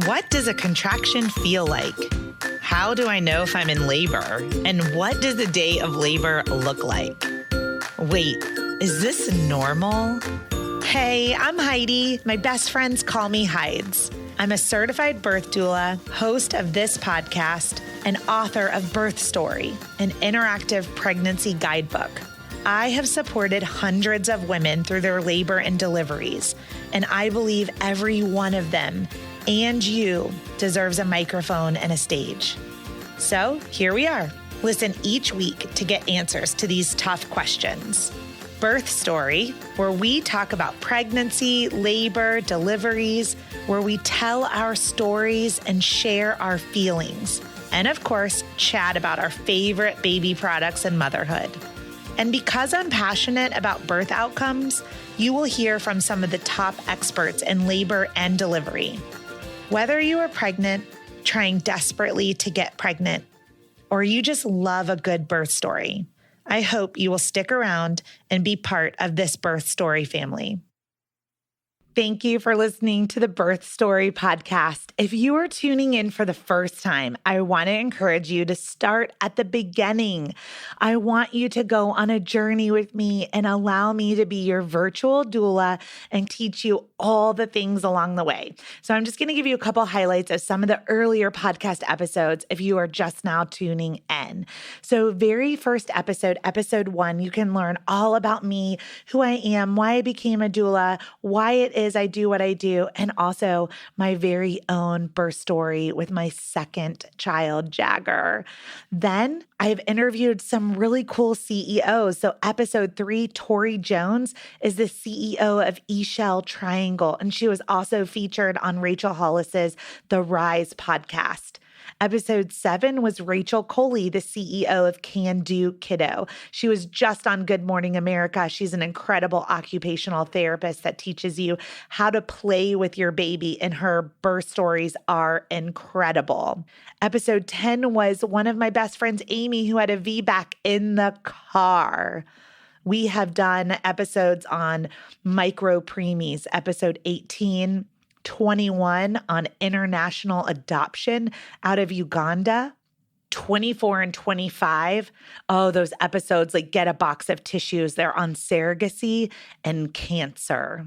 What does a contraction feel like? How do I know if I'm in labor? And what does a day of labor look like? Wait, is this normal? Hey, I'm Heidi. My best friends call me Hides. I'm a certified birth doula, host of this podcast, and author of Birth Story, an interactive pregnancy guidebook. I have supported hundreds of women through their labor and deliveries, and I believe every one of them and you deserves a microphone and a stage. So here we are. Listen each week to get answers to these tough questions. Birth Story, where we talk about pregnancy, labor, deliveries, where we tell our stories and share our feelings. And of course, chat about our favorite baby products and motherhood. And because I'm passionate about birth outcomes, you will hear from some of the top experts in labor and delivery. Whether you are pregnant, trying desperately to get pregnant, or you just love a good birth story, I hope you will stick around and be part of this Birth Story family. Thank you for listening to the Birth Story podcast. If you are tuning in for the first time, I want to encourage you to start at the beginning. I want you to go on a journey with me and allow me to be your virtual doula and teach you all the things along the way. So I'm just going to give you a couple highlights of some of the earlier podcast episodes if you are just now tuning in. So very first episode, episode 1, you can learn all about me, who I am, why I became a doula, why it is I do what I do, and also my very own birth story with my second child, Jagger. Then I've interviewed some really cool CEOs. So episode 3, Tori Jones is the CEO of eShell Triangle, and she was also featured on Rachel Hollis's The Rise podcast. Episode 7 was Rachel Coley, the CEO of Can Do Kiddo. She was just on Good Morning America. She's an incredible occupational therapist that teaches you how to play with your baby, and her birth stories are incredible. Episode 10 was one of my best friends, Amy, who had a VBAC in the car. We have done episodes on micro preemies, episode 18, 21 on international adoption out of Uganda, 24 and 25. Oh, those episodes like Get a Box of Tissues. They're on surrogacy and cancer.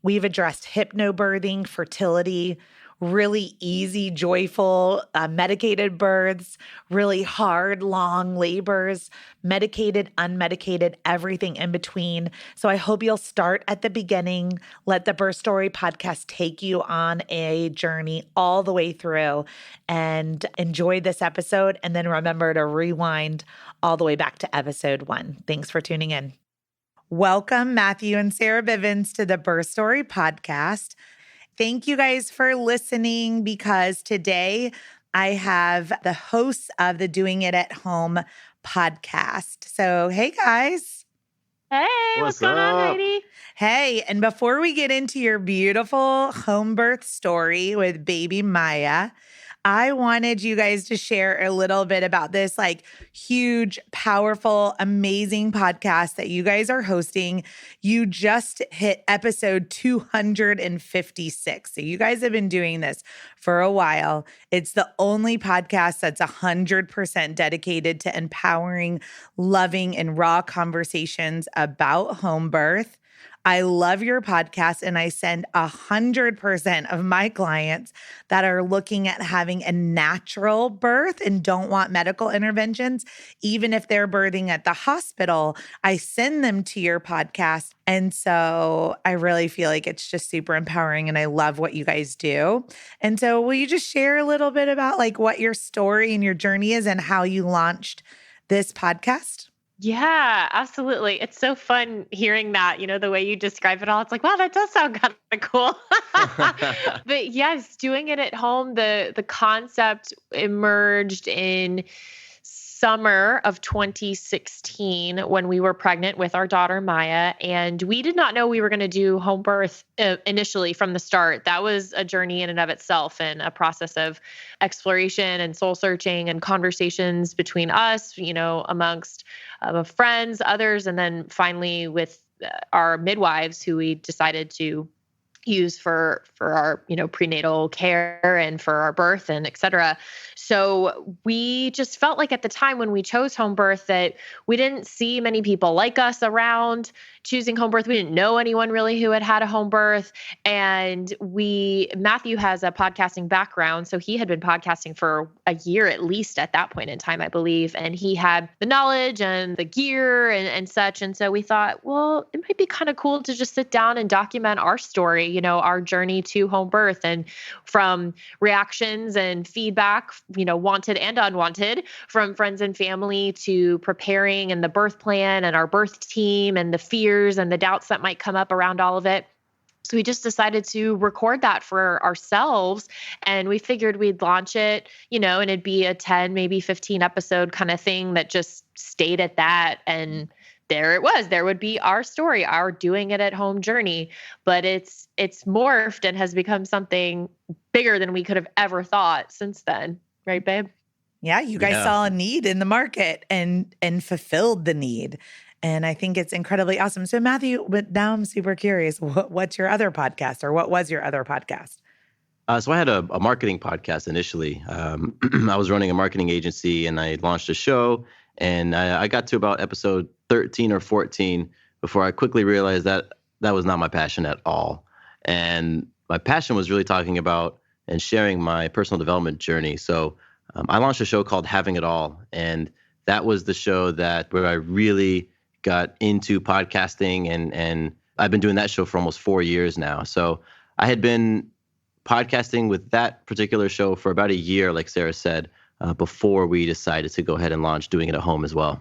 We've addressed hypnobirthing, fertility, really easy, joyful, medicated births, really hard, long labors, medicated, unmedicated, everything in between. So I hope you'll start at the beginning. Let the Birth Story podcast take you on a journey all the way through, and enjoy this episode. And then remember to rewind all the way back to episode 1. Thanks for tuning in. Welcome, Matthew and Sarah Bivens, to the Birth Story podcast. Thank you guys for listening, because today I have the hosts of the Doing It at Home podcast. So, hey guys. Hey, what's going on, Heidi? Hey, and before we get into your beautiful home birth story with baby Maya, I wanted you guys to share a little bit about this like huge, powerful, amazing podcast that you guys are hosting. You just hit episode 256. So you guys have been doing this for a while. It's the only podcast that's 100% dedicated to empowering, loving, and raw conversations about home birth. I love your podcast, and I send 100% of my clients that are looking at having a natural birth and don't want medical interventions, even if they're birthing at the hospital, I send them to your podcast. And so I really feel like it's just super empowering, and I love what you guys do. And so will you just share a little bit about like what your story and your journey is and how you launched this podcast? Yeah, absolutely. It's so fun hearing that, the way you describe it all. It's like, wow, that does sound kind of cool. But yes, doing it at home, the concept emerged in summer of 2016 when we were pregnant with our daughter, Maya. And we did not know we were going to do home birth initially from the start. That was a journey in and of itself, and a process of exploration and soul searching and conversations between us, amongst friends, others, and then finally with our midwives, who we decided to use for our, prenatal care and for our birth and et cetera. So we just felt like at the time when we chose home birth that we didn't see many people like us around choosing home birth. We didn't know anyone really who had had a home birth. And Matthew has a podcasting background. So he had been podcasting for a year at least at that point in time, I believe. And he had the knowledge and the gear and such. And so we thought, well, it might be kind of cool to just sit down and document our story, our journey to home birth, and from reactions and feedback, wanted and unwanted, from friends and family, to preparing and the birth plan and our birth team and the fears and the doubts that might come up around all of it. So we just decided to record that for ourselves, and we figured we'd launch it, and it'd be a 10, maybe 15 episode kind of thing that just stayed at that. And there it was. There would be our story, our doing it at home journey, but it's morphed and has become something bigger than we could have ever thought since then. Right, babe? Yeah, you guys saw a need in the market and fulfilled the need. And I think it's incredibly awesome. So Matthew, but now I'm super curious, what's your other podcast, or what was your other podcast? So I had a marketing podcast initially. I was running a marketing agency, and I launched a show, and I got to about episode 13 or 14 before I quickly realized that was not my passion at all. And my passion was really talking about and sharing my personal development journey. So I launched a show called Having It All. And that was the show where I really got into podcasting, and I've been doing that show for almost 4 years now. So I had been podcasting with that particular show for about a year, like Sarah said, before we decided to go ahead and launch doing it at home as well.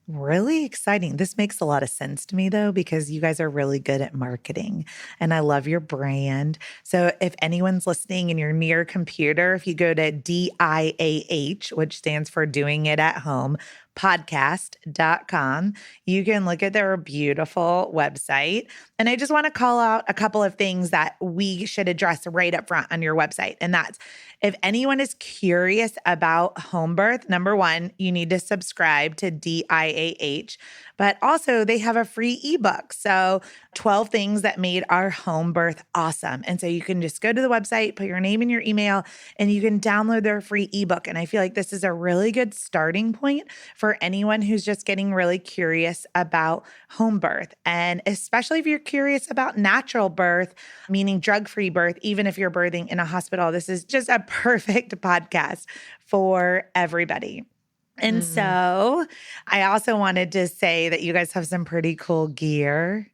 Really exciting. This makes a lot of sense to me, though, because you guys are really good at marketing, and I love your brand. So if anyone's listening and you're near a computer, if you go to DIAH, which stands for Doing It at Home, podcast.com, you can look at their beautiful website. And I just want to call out a couple of things that we should address right up front on your website. And that's, if anyone is curious about home birth, number one, you need to subscribe to DIAH, but also they have a free ebook. So 12 things that made our home birth awesome. And so you can just go to the website, put your name and your email, and you can download their free ebook. And I feel like this is a really good starting point for anyone who's just getting really curious about home birth. And especially if you're curious about natural birth, meaning drug-free birth, even if you're birthing in a hospital, this is just a perfect podcast for everybody. And so I also wanted to say that you guys have some pretty cool gear.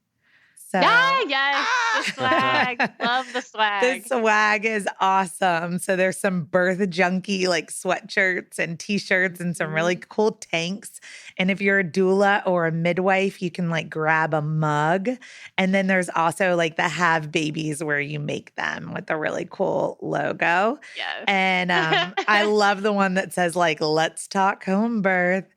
So, yes, the swag. Love the swag. The swag is awesome. So there's some birth junkie like sweatshirts and t-shirts and some really cool tanks. And if you're a doula or a midwife, you can like grab a mug. And then there's also like the Have Babies where you make them with a really cool logo. Yes. And I love the one that says like, let's talk home birth.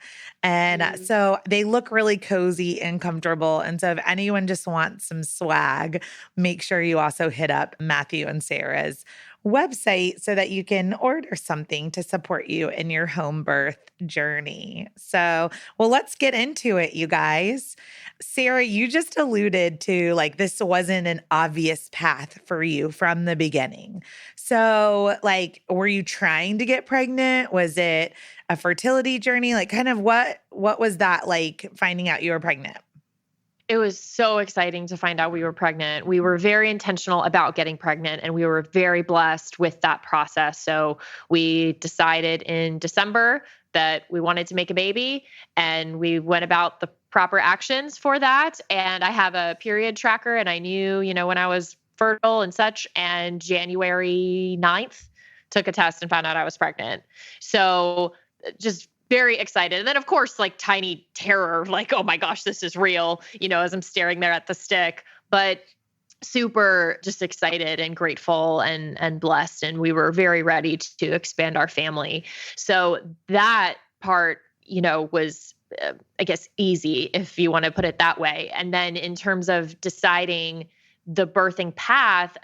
And so they look really cozy and comfortable. And so if anyone just wants some swag, make sure you also hit up Matthew and Sarah's website so that you can order something to support you in your home birth journey. So, well, let's get into it, you guys. Sarah, you just alluded to like this wasn't an obvious path for you from the beginning. So, like, were you trying to get pregnant? Was it a fertility journey? Like, kind of what was that like finding out you were pregnant? It was so exciting to find out we were pregnant. We were very intentional about getting pregnant, and we were very blessed with that process. So we decided in December that we wanted to make a baby, and we went about the proper actions for that. And I have a period tracker, and I knew, when I was fertile and such, and January 9th took a test and found out I was pregnant. So just very excited. And then of course, like tiny terror, like, oh my gosh, this is real, as I'm staring there at the stick, but super just excited and grateful and blessed. And we were very ready to expand our family. So that part, was, I guess, easy, if you want to put it that way. And then in terms of deciding the birthing path,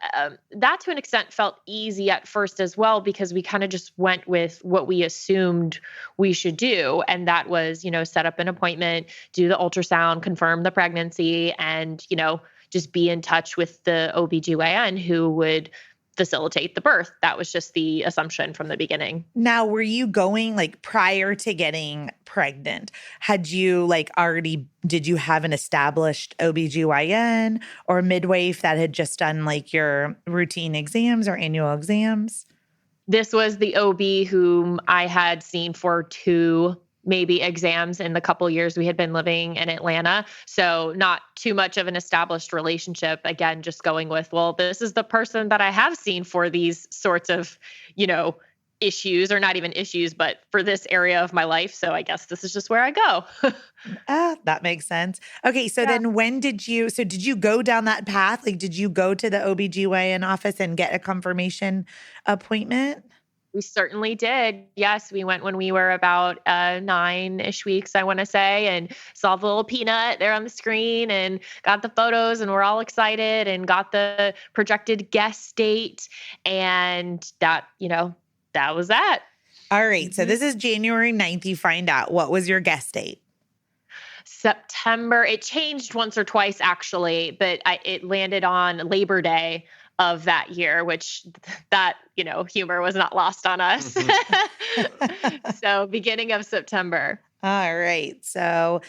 that to an extent felt easy at first as well, because we kind of just went with what we assumed we should do. And that was, set up an appointment, do the ultrasound, confirm the pregnancy, and, just be in touch with the OBGYN who would facilitate the birth. That was just the assumption from the beginning. Now, were you going like prior to getting pregnant? Had you like already, did you have an established OBGYN or midwife that had just done like your routine exams or annual exams? This was the OB whom I had seen for 2 maybe exams in the couple years we had been living in Atlanta. So not too much of an established relationship. Again, just going with, well, this is the person that I have seen for these sorts of, issues, or not even issues, but for this area of my life. So I guess this is just where I go. That makes sense. Okay. So then did you go down that path? Like, did you go to the OBGYN office and get a confirmation appointment? We certainly did. Yes, we went when we were about 9-ish weeks, I want to say, and saw the little peanut there on the screen and got the photos, and we're all excited and got the projected guest date. And that was that. All right. So this is January 9th. You find out. What was your guest date? September. It changed once or twice, actually, but it landed on Labor Day of that year, which that, humor was not lost on us. So beginning of September. All right. So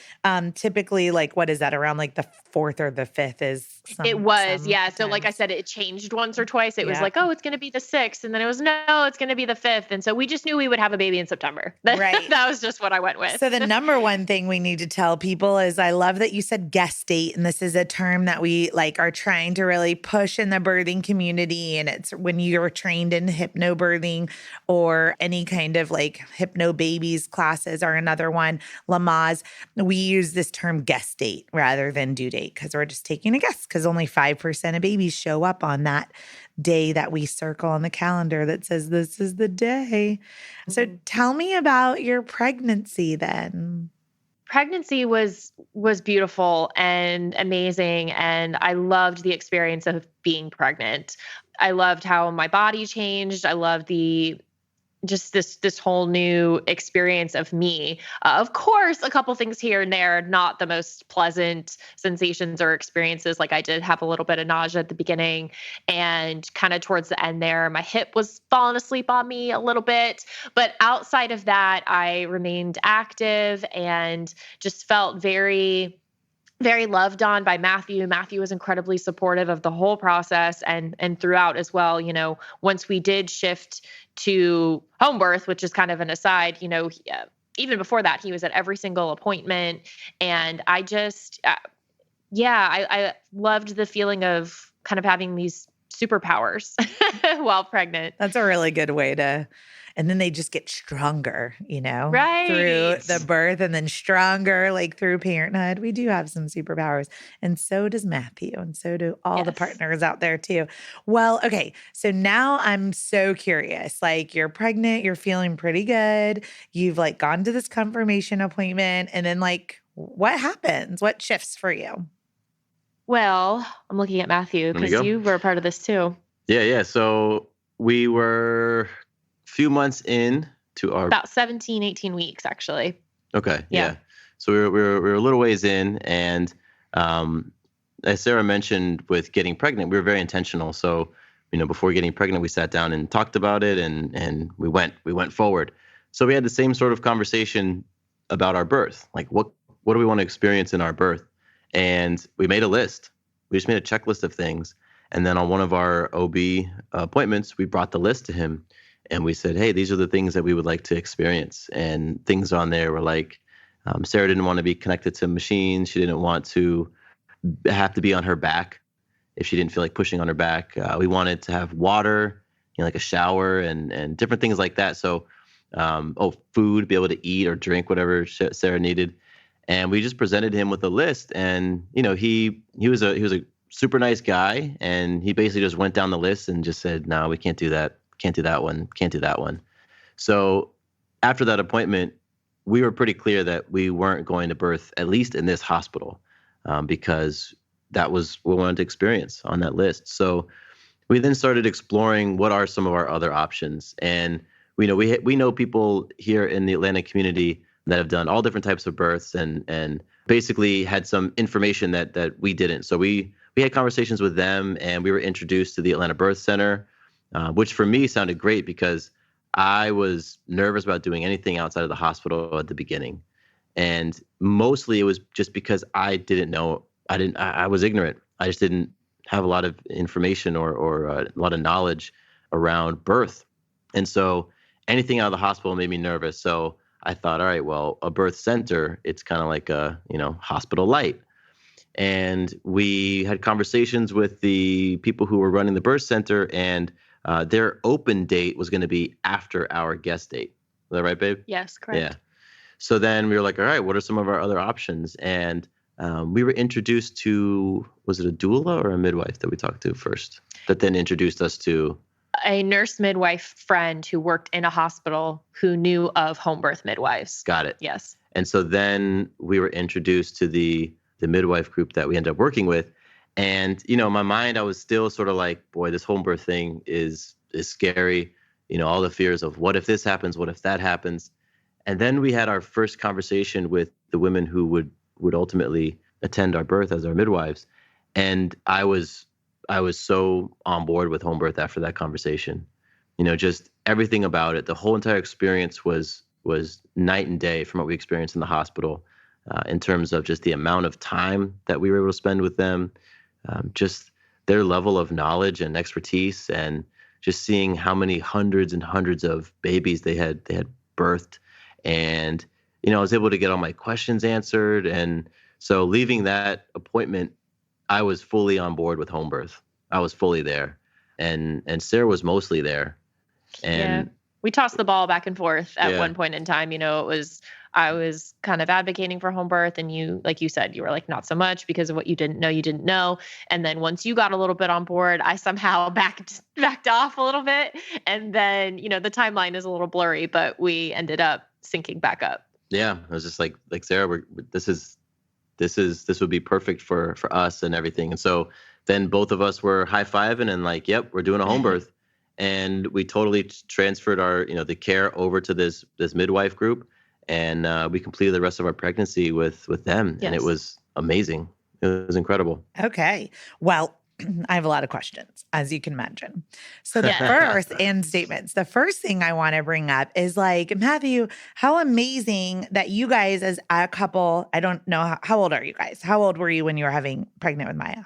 typically, like, what is that, around like the 4th or the 5th is it was, yeah. So like I said, it changed once or twice. It was like, oh, it's going to be the 6th. And then it was, no, it's going to be the 5th. And so we just knew we would have a baby in September. Right. That was just what I went with. So the number one thing we need to tell people is, I love that you said guest date. And this is a term that we like are trying to really push in the birthing community. And it's when you're trained in hypnobirthing or any kind of like hypnobabies classes, or another one, Lamaze, we use this term guest date rather than due date, because we're just taking a guess, because only 5% of babies show up on that day that we circle on the calendar that says this is the day. So tell me about your pregnancy then. Pregnancy was beautiful and amazing, and I loved the experience of being pregnant. I loved how my body changed. I loved just this whole new experience of me. Of course, a couple things here and there, not the most pleasant sensations or experiences. Like I did have a little bit of nausea at the beginning, and kind of towards the end there, my hip was falling asleep on me a little bit. But outside of that, I remained active and just felt very, very loved on by Matthew. Matthew was incredibly supportive of the whole process and throughout as well. Once we did shift to home birth, which is kind of an aside, even before that, he was at every single appointment. And I just, I loved the feeling of kind of having these superpowers while pregnant. That's a really good way to, and then they just get stronger, right, through the birth, and then stronger like through parenthood. We do have some superpowers, and so does Matthew, and so do all the partners out there too. Well, okay. So now I'm so curious, like you're pregnant, you're feeling pretty good. You've like gone to this confirmation appointment, and then like what happens? What shifts for you? Well, I'm looking at Matthew because you were a part of this too. Yeah. So we were few months in to our about 17, 18 weeks, actually. Okay. Yeah. So we were a little ways in, and as Sarah mentioned, with getting pregnant, we were very intentional. So, before getting pregnant, we sat down and talked about it, and we went forward. So we had the same sort of conversation about our birth. Like what do we want to experience in our birth? And we made a list. We just made a checklist of things. And then on one of our OB appointments, we brought the list to him. And we said, hey, these are the things that we would like to experience. And things on there were like, Sarah didn't want to be connected to machines. She didn't want to have to be on her back if she didn't feel like pushing on her back. We wanted to have water, like a shower and different things like that. So, food, be able to eat or drink whatever Sarah needed. And we just presented him with a list. And, he was a super nice guy. And he basically just went down the list and just said, no, we can't do that. Can't do that one. Can't do that one. So after that appointment, we were pretty clear that we weren't going to birth, at least in this hospital, because that was what we wanted to experience on that list. So we then started exploring what are some of our other options. And we know people here in the Atlanta community that have done all different types of births and basically had some information that we didn't. So we had conversations with them, and we were introduced to the Atlanta Birth Center, which for me sounded great because I was nervous about doing anything outside of the hospital at the beginning. And mostly it was just because I didn't know. I was ignorant. I just didn't have a lot of information or a lot of knowledge around birth. And so anything out of the hospital made me nervous. So I thought, all right, well, a birth center, it's kind of like a, hospital light. And we had conversations with the people who were running the birth center, and their open date was going to be after our guest date. Is that right, babe? Yes, correct. Yeah. So then we were like, all right, what are some of our other options? And we were introduced to, was it a doula or a midwife that we talked to first? That then introduced us to a nurse midwife friend who worked in a hospital who knew of home birth midwives. Got it. Yes. And so then we were introduced to the midwife group that we ended up working with. And, in my mind, I was still sort of like, boy, this home birth thing is scary. All the fears of what if this happens? What if that happens? And then we had our first conversation with the women who would ultimately attend our birth as our midwives. And I was so on board with home birth after that conversation. Just everything about it. The whole entire experience was night and day from what we experienced in the hospital, in terms of just the amount of time that we were able to spend with them, just their level of knowledge and expertise, and just seeing how many hundreds and hundreds of babies they had birthed. And, I was able to get all my questions answered. And so leaving that appointment, I was fully on board with home birth. I was fully there. And Sarah was mostly there. And we tossed the ball back and forth at one point in time. I was kind of advocating for home birth, and you, like you said, you were like, not so much because of what you didn't know. And then once you got a little bit on board, I somehow backed off a little bit. And then, the timeline is a little blurry, but we ended up syncing back up. Yeah. I was just like Sarah, this would be perfect for us and everything. And so then both of us were high-fiving and like, yep, we're doing a home birth. And we totally transferred our, the care over to this midwife group. And we completed the rest of our pregnancy with them. Yes. And it was amazing. It was incredible. Okay. Well, I have a lot of questions, as you can imagine. So the first, and statements. The first thing I want to bring up is like, Matthew, how amazing that you guys as a couple, I don't know, how old are you guys? How old were you when you were pregnant with Maya?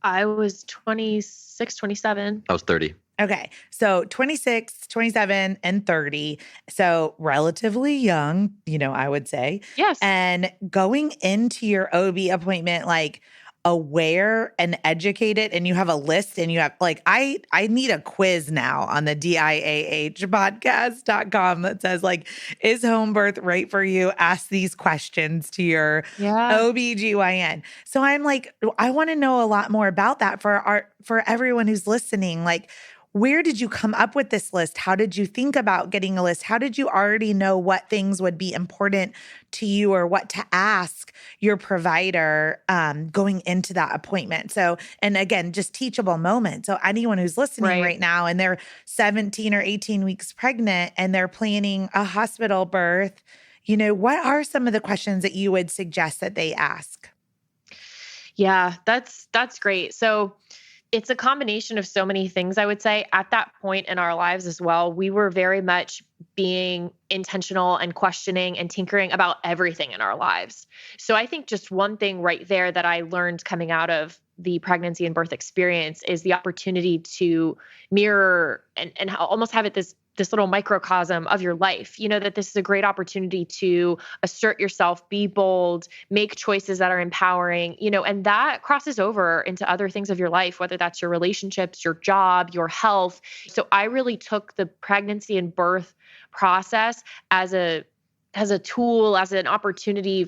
I was 26, 27. I was 30. Okay. So 26, 27, and 30. So relatively young, I would say. Yes. And going into your OB appointment, like aware and educated, and you have a list, and you have like, I need a quiz now on the diahpodcast.com that says like, is home birth right for you? Ask these questions to your OBGYN. So I'm like, I want to know a lot more about that for everyone who's listening. Like, where did you come up with this list? How did you think about getting a list? How did you already know what things would be important to you or what to ask your provider going into that appointment? So, and again, just teachable moments. So anyone who's listening right now and they're 17 or 18 weeks pregnant and they're planning a hospital birth, what are some of the questions that you would suggest that they ask? Yeah, that's great. So it's a combination of so many things, I would say. At that point in our lives as well, we were very much being intentional and questioning and tinkering about everything in our lives. So I think just one thing right there that I learned coming out of the pregnancy and birth experience is the opportunity to mirror and almost have it this little microcosm of your life, that this is a great opportunity to assert yourself, be bold, make choices that are empowering, and that crosses over into other things of your life, whether that's your relationships, your job, your health. So I really took the pregnancy and birth process as a tool, as an opportunity,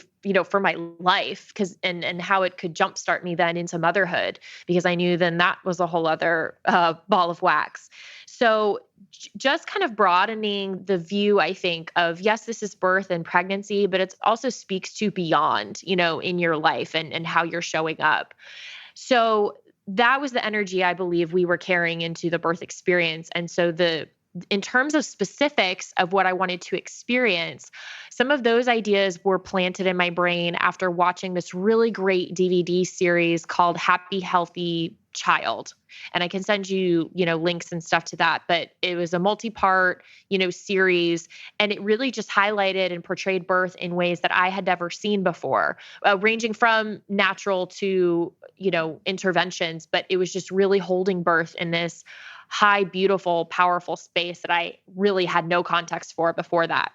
for my life, and how it could jumpstart me then into motherhood, because I knew then that was a whole other ball of wax. So just kind of broadening the view, I think, of yes, this is birth and pregnancy, but it also speaks to beyond, in your life and how you're showing up. So that was the energy I believe we were carrying into the birth experience. And so the in terms of specifics of what I wanted to experience, some of those ideas were planted in my brain after watching this really great DVD series called Happy Healthy Child. And I can send you, links and stuff to that, but it was a multi-part, series, and it really just highlighted and portrayed birth in ways that I had never seen before, ranging from natural to, interventions, but it was just really holding birth in this high, beautiful, powerful space that I really had no context for before that.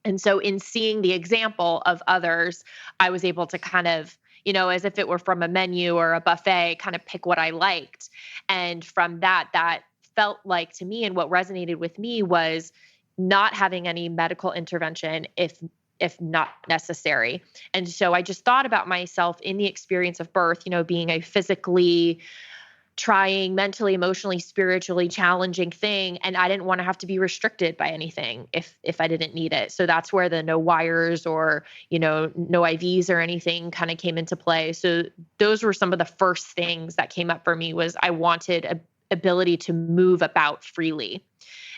And so in seeing the example of others, I was able to kind of, as if it were from a menu or a buffet, kind of pick what I liked. And from that felt like to me, and what resonated with me was not having any medical intervention if not necessary. And so I just thought about myself in the experience of birth, being a physically trying, mentally, emotionally, spiritually challenging thing. And I didn't want to have to be restricted by anything if I didn't need it. So that's where the no wires or, no IVs or anything kind of came into play. So those were some of the first things that came up for me was I wanted a ability to move about freely.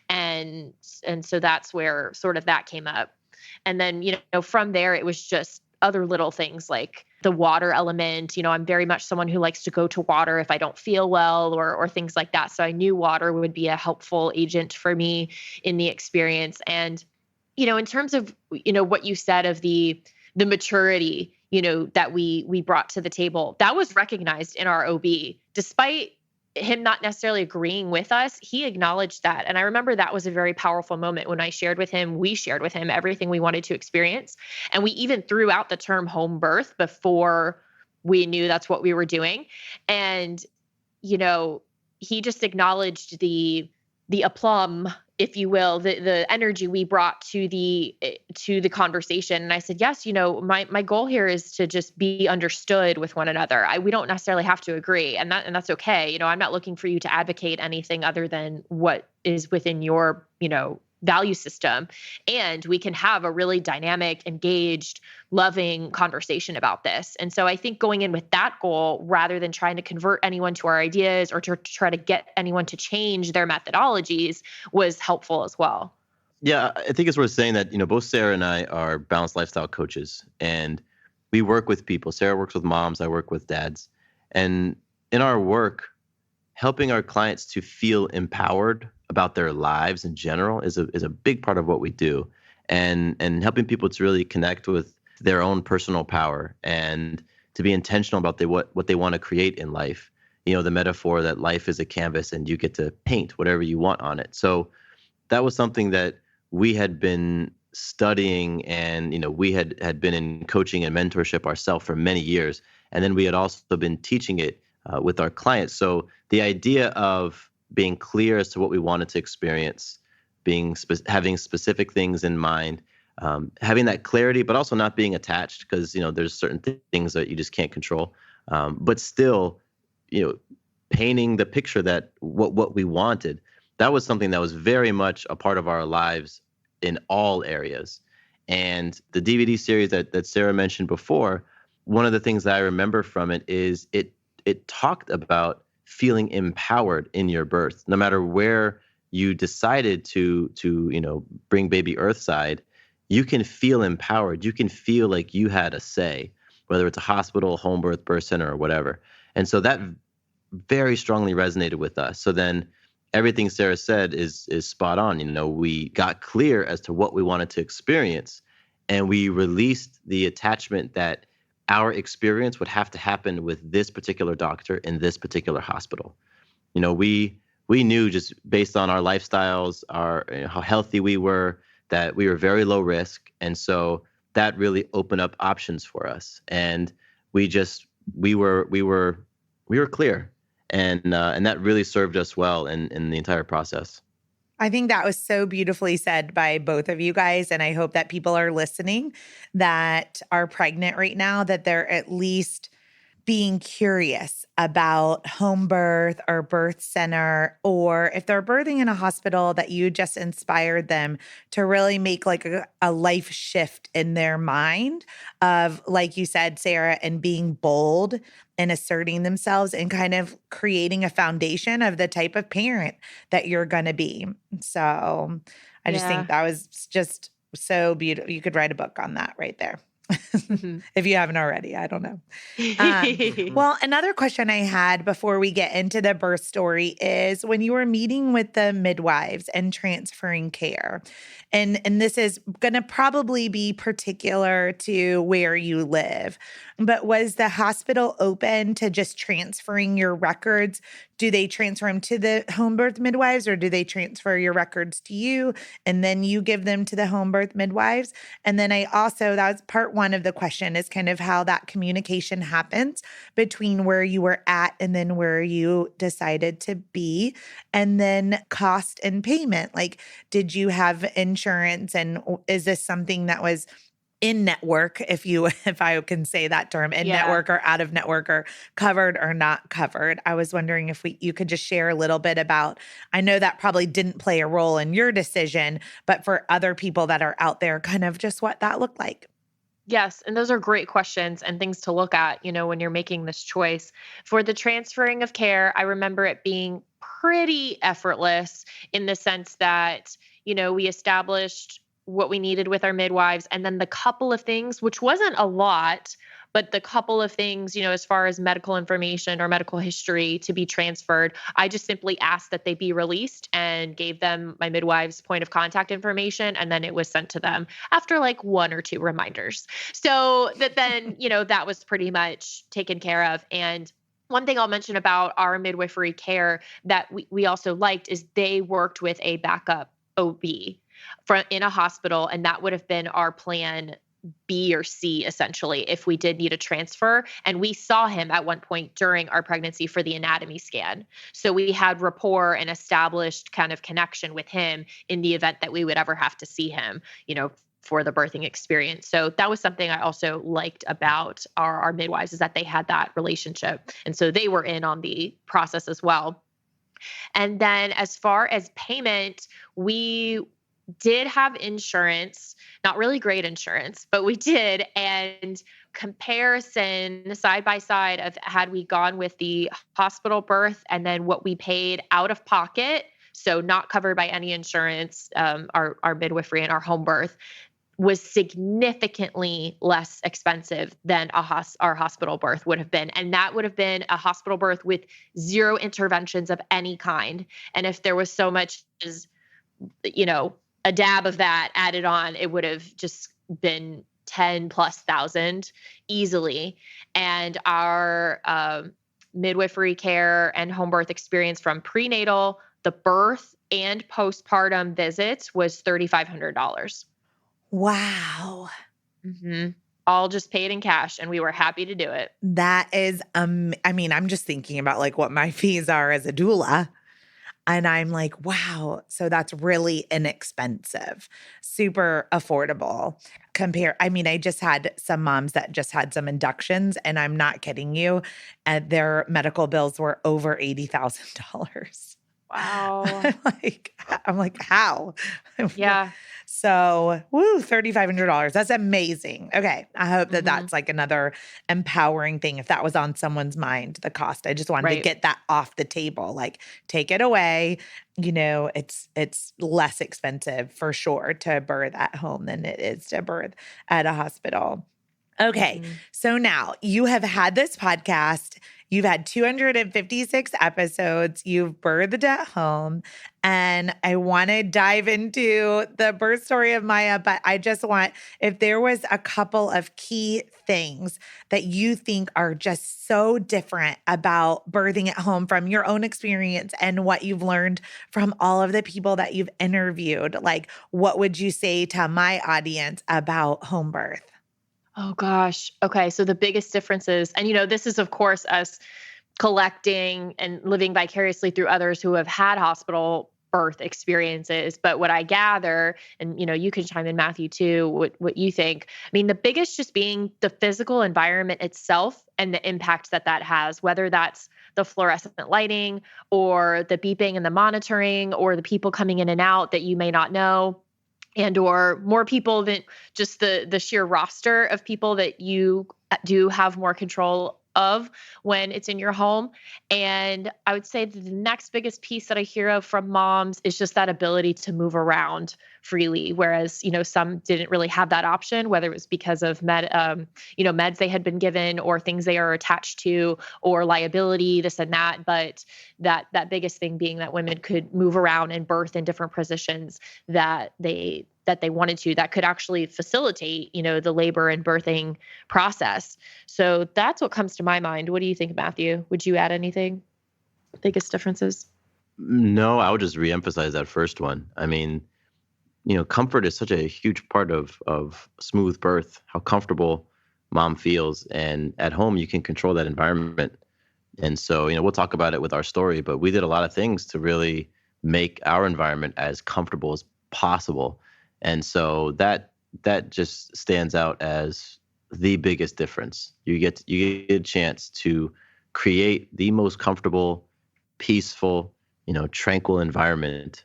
And so that's where sort of that came up. And then, from there, it was just other little things like the water element. I'm very much someone who likes to go to water if I don't feel well or things like that. So I knew water would be a helpful agent for me in the experience. And, in terms of, what you said of the maturity, that we brought to the table, that was recognized in our OB. Despite him not necessarily agreeing with us, he acknowledged that. And I remember that was a very powerful moment when we shared with him everything we wanted to experience. And we even threw out the term home birth before we knew that's what we were doing. And, he just acknowledged the aplomb, if you will, the energy we brought to the conversation. And I said, yes, my goal here is to just be understood with one another. We don't necessarily have to agree, and that's okay. I'm not looking for you to advocate anything other than what is within your, value system. And we can have a really dynamic, engaged, loving conversation about this. And so I think going in with that goal, rather than trying to convert anyone to our ideas or to try to get anyone to change their methodologies, was helpful as well. Yeah, I think it's worth saying that, both Sarah and I are balanced lifestyle coaches, and we work with people. Sarah works with moms, I work with dads. And in our work, helping our clients to feel empowered about their lives in general is a big part of what we do, and helping people to really connect with their own personal power and to be intentional about what they want to create in life. The metaphor that life is a canvas and you get to paint whatever you want on it. So that was something that we had been studying, and we had been in coaching and mentorship ourselves for many years, and then we had also been teaching it with our clients. So the idea of being clear as to what we wanted to experience, having specific things in mind, having that clarity, but also not being attached, because there's certain things that you just can't control, but still, painting the picture that what we wanted. That was something that was very much a part of our lives in all areas. And the DVD series that Sarah mentioned before, one of the things that I remember from it is it talked about feeling empowered in your birth. No matter where you decided to bring baby earthside, you can feel empowered. You can feel like you had a say, whether it's a hospital, home birth, birth center, or whatever. And so that very strongly resonated with us. So then everything Sarah said is spot on. We got clear as to what we wanted to experience, and we released the attachment that our experience would have to happen with this particular doctor in this particular hospital. We knew, just based on our lifestyles, how healthy we were, that we were very low risk. And so that really opened up options for us. And we were clear. And that really served us well in the entire process. I think that was so beautifully said by both of you guys. And I hope that people are listening that are pregnant right now, that they're at least being curious about home birth or birth center, or if they're birthing in a hospital, that you just inspired them to really make like a life shift in their mind of, like you said, Sarah, and being bold and asserting themselves and kind of creating a foundation of the type of parent that you're going to be. So I just think that was just so beautiful. You could write a book on that right there. If you haven't already, I don't know. Well, another question I had before we get into the birth story is when you were meeting with the midwives and transferring care, and this is going to probably be particular to where you live, but was the hospital open to just transferring your records? Do they transfer them to the home birth midwives, or do they transfer your records to you and then you give them to the home birth midwives? And then I also, that was part one of the question, is kind of how that communication happens between where you were at and then where you decided to be. And then cost and payment. Like, did you have insurance, and is this something that was in network, if I can say that term, in network or out of network, or covered or not covered? I was wondering if you could just share a little bit about, I know that probably didn't play a role in your decision, but for other people that are out there, kind of just what that looked like. Yes. And those are great questions and things to look at, when you're making this choice. For the transferring of care, I remember it being pretty effortless in the sense that, we established what we needed with our midwives. And then the couple of things, which wasn't a lot, but the couple of things, as far as medical information or medical history to be transferred, I just simply asked that they be released and gave them my midwife's point of contact information. And then it was sent to them after like 1 or 2 reminders. So that then, that was pretty much taken care of. And one thing I'll mention about our midwifery care that we also liked is they worked with a backup OB in a hospital. And that would have been our plan B or C, essentially, if we did need a transfer. And we saw him at one point during our pregnancy for the anatomy scan. So we had rapport and established kind of connection with him in the event that we would ever have to see him, for the birthing experience. So that was something I also liked about our midwives, is that they had that relationship. And so they were in on the process as well. And then as far as payment, we did have insurance, not really great insurance, but we did. And comparison side by side of had we gone with the hospital birth and then what we paid out of pocket, so not covered by any insurance, our midwifery and our home birth was significantly less expensive than our hospital birth would have been. And that would have been a hospital birth with 0 interventions of any kind. And if there was so much as, a dab of that added on, it would have just been 10,000+ easily. And our midwifery care and home birth experience from prenatal, the birth, and postpartum visits was $3,500. Wow. Mm-hmm. All just paid in cash, and we were happy to do it. That is, I'm just thinking about like what my fees are as a doula. And I'm like, wow, so that's really inexpensive, super affordable. I just had some moms that just had some inductions, and I'm not kidding you, and their medical bills were over $80,000. Wow. I'm like, how? Yeah. So, $3,500. That's amazing. Okay. I hope that that's like another empowering thing. If that was on someone's mind, the cost, I just wanted to get that off the table. Like, take it away. It's less expensive for sure to birth at home than it is to birth at a hospital. Okay. So now you have had this podcast. You've had 256 episodes. You've birthed at home. And I want to dive into the birth story of Maya, but I just want, if there was a couple of key things that you think are just so different about birthing at home from your own experience and what you've learned from all of the people that you've interviewed, like what would you say to my audience about home birth? Oh gosh. Okay. So the biggest differences, and this is of course us collecting and living vicariously through others who have had hospital birth experiences. But what I gather, and you can chime in, Matthew, too, what you think. I mean, the biggest just being the physical environment itself and the impact that has, whether that's the fluorescent lighting or the beeping and the monitoring or the people coming in and out that you may not know, and or more people than just the sheer roster of people that you do have more control of when it's in your home. And I would say that the next biggest piece that I hear of from moms is just that ability to move around freely. Whereas, some didn't really have that option, whether it was because of meds they had been given or things they are attached to or liability, this and that. But that biggest thing being that women could move around and birth in different positions that they wanted to, that could actually facilitate, the labor and birthing process. So that's what comes to my mind. What do you think, Matthew? Would you add anything? Biggest differences? No, I would just reemphasize that first one. I mean, comfort is such a huge part of smooth birth, how comfortable mom feels. And at home, you can control that environment. And so, we'll talk about it with our story, but we did a lot of things to really make our environment as comfortable as possible. And so that just stands out as the biggest difference. You get a chance to create the most comfortable, peaceful, tranquil environment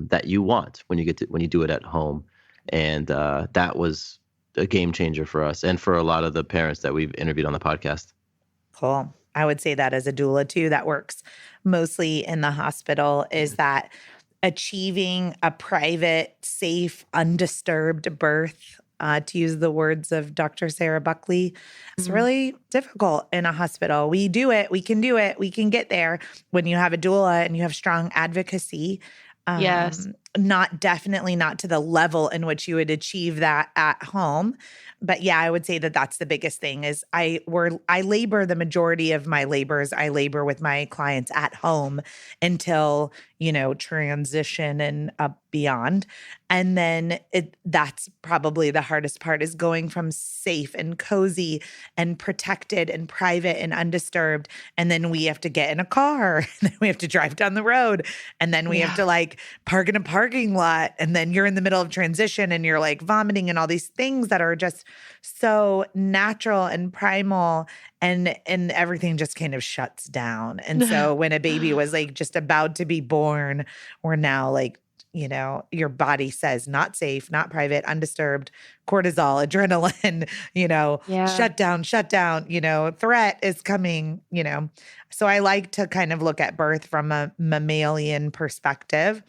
that you want when you do it at home. And that was a game changer for us and for a lot of the parents that we've interviewed on the podcast. Cool. I would say that as a doula too, that works mostly in the hospital, is that achieving a private, safe, undisturbed birth, to use the words of Dr. Sarah Buckley, it's really difficult in a hospital. We do it. We can do it. We can get there when you have a doula and you have strong advocacy. Yes. Definitely not to the level in which you would achieve that at home. But yeah, I would say that that's the biggest thing is I labor the majority of my labors. I labor with my clients at home until, transition and beyond. And then that's probably the hardest part, is going from safe and cozy and protected and private and undisturbed. And then we have to get in a car and then we have to drive down the road and then we have to park in a parking lot. And then you're in the middle of transition and you're vomiting and all these things that are just so natural and primal, and everything just kind of shuts down. And so when a baby was just about to be born, we're now your body says not safe, not private, undisturbed, cortisol, adrenaline, shut down, threat is coming, So I like to kind of look at birth from a mammalian perspective.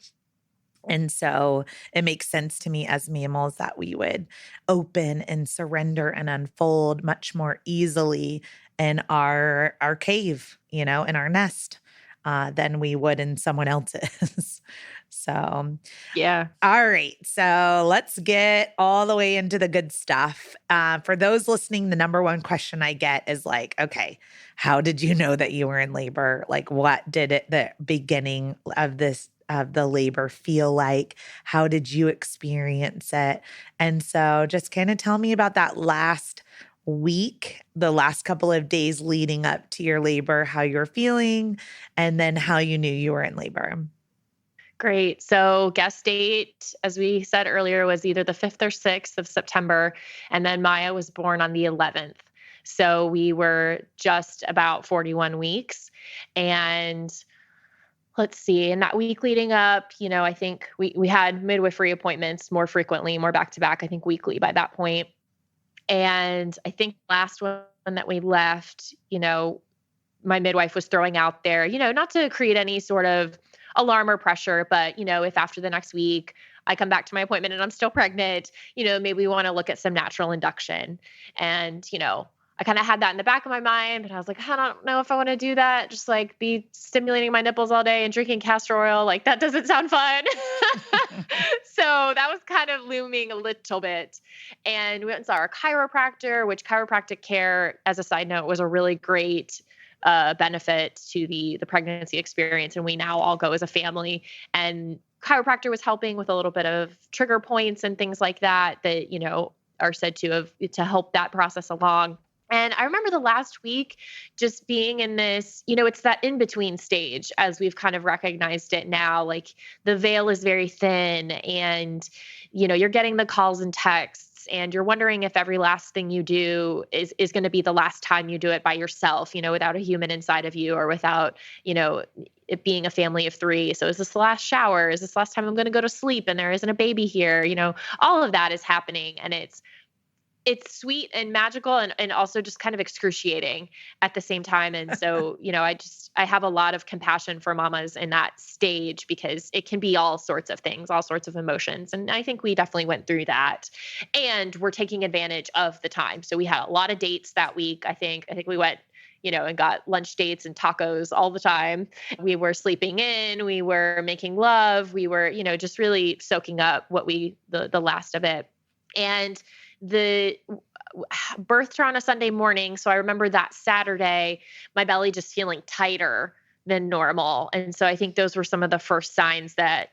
And so it makes sense to me as mammals that we would open and surrender and unfold much more easily in our cave, in our nest, than we would in someone else's. So, yeah. All right. So let's get all the way into the good stuff. For those listening, the number one question I get is okay, how did you know that you were in labor? What did the beginning of the labor feel like? How did you experience it? And so just kind of tell me about that last week, the last couple of days leading up to your labor, how you're feeling, and then how you knew you were in labor. Great. So guest date, as we said earlier, was either the 5th or 6th of September. And then Maya was born on the 11th. So we were just about 41 weeks. And let's see, in that week leading up, I think we had midwifery appointments more frequently, more back-to-back, I think weekly by that point. And I think last one that we left, my midwife was throwing out there, not to create any sort of alarm or pressure, but, if after the next week I come back to my appointment and I'm still pregnant, maybe we want to look at some natural induction. And, I kind of had that in the back of my mind, but I was like, I don't know if I want to do that. Just be stimulating my nipples all day and drinking castor oil. That doesn't sound fun. So that was kind of looming a little bit. And we went and saw our chiropractor, which chiropractic care, as a side note, was a really great benefit to the pregnancy experience. And we now all go as a family, and chiropractor was helping with a little bit of trigger points and things like that, are said to help that process along. And I remember the last week just being in this, it's that in between stage as we've kind of recognized it now. Like the veil is very thin and, you're getting the calls and texts and you're wondering if every last thing you do is going to be the last time you do it by yourself, without a human inside of you or without, it being a family of 3. So is this the last shower? Is this the last time I'm going to go to sleep and there isn't a baby here? All of that is happening and it's sweet and magical and also just kind of excruciating at the same time. And so, I have a lot of compassion for mamas in that stage because it can be all sorts of things, all sorts of emotions. And I think we definitely went through that and we're taking advantage of the time. So we had a lot of dates that week. I think we went, and got lunch dates and tacos all the time. We were sleeping in, we were making love, we were, just really soaking up the last of it. And the birthed her on a Sunday morning. So I remember that Saturday, my belly just feeling tighter than normal. And so I think those were some of the first signs that,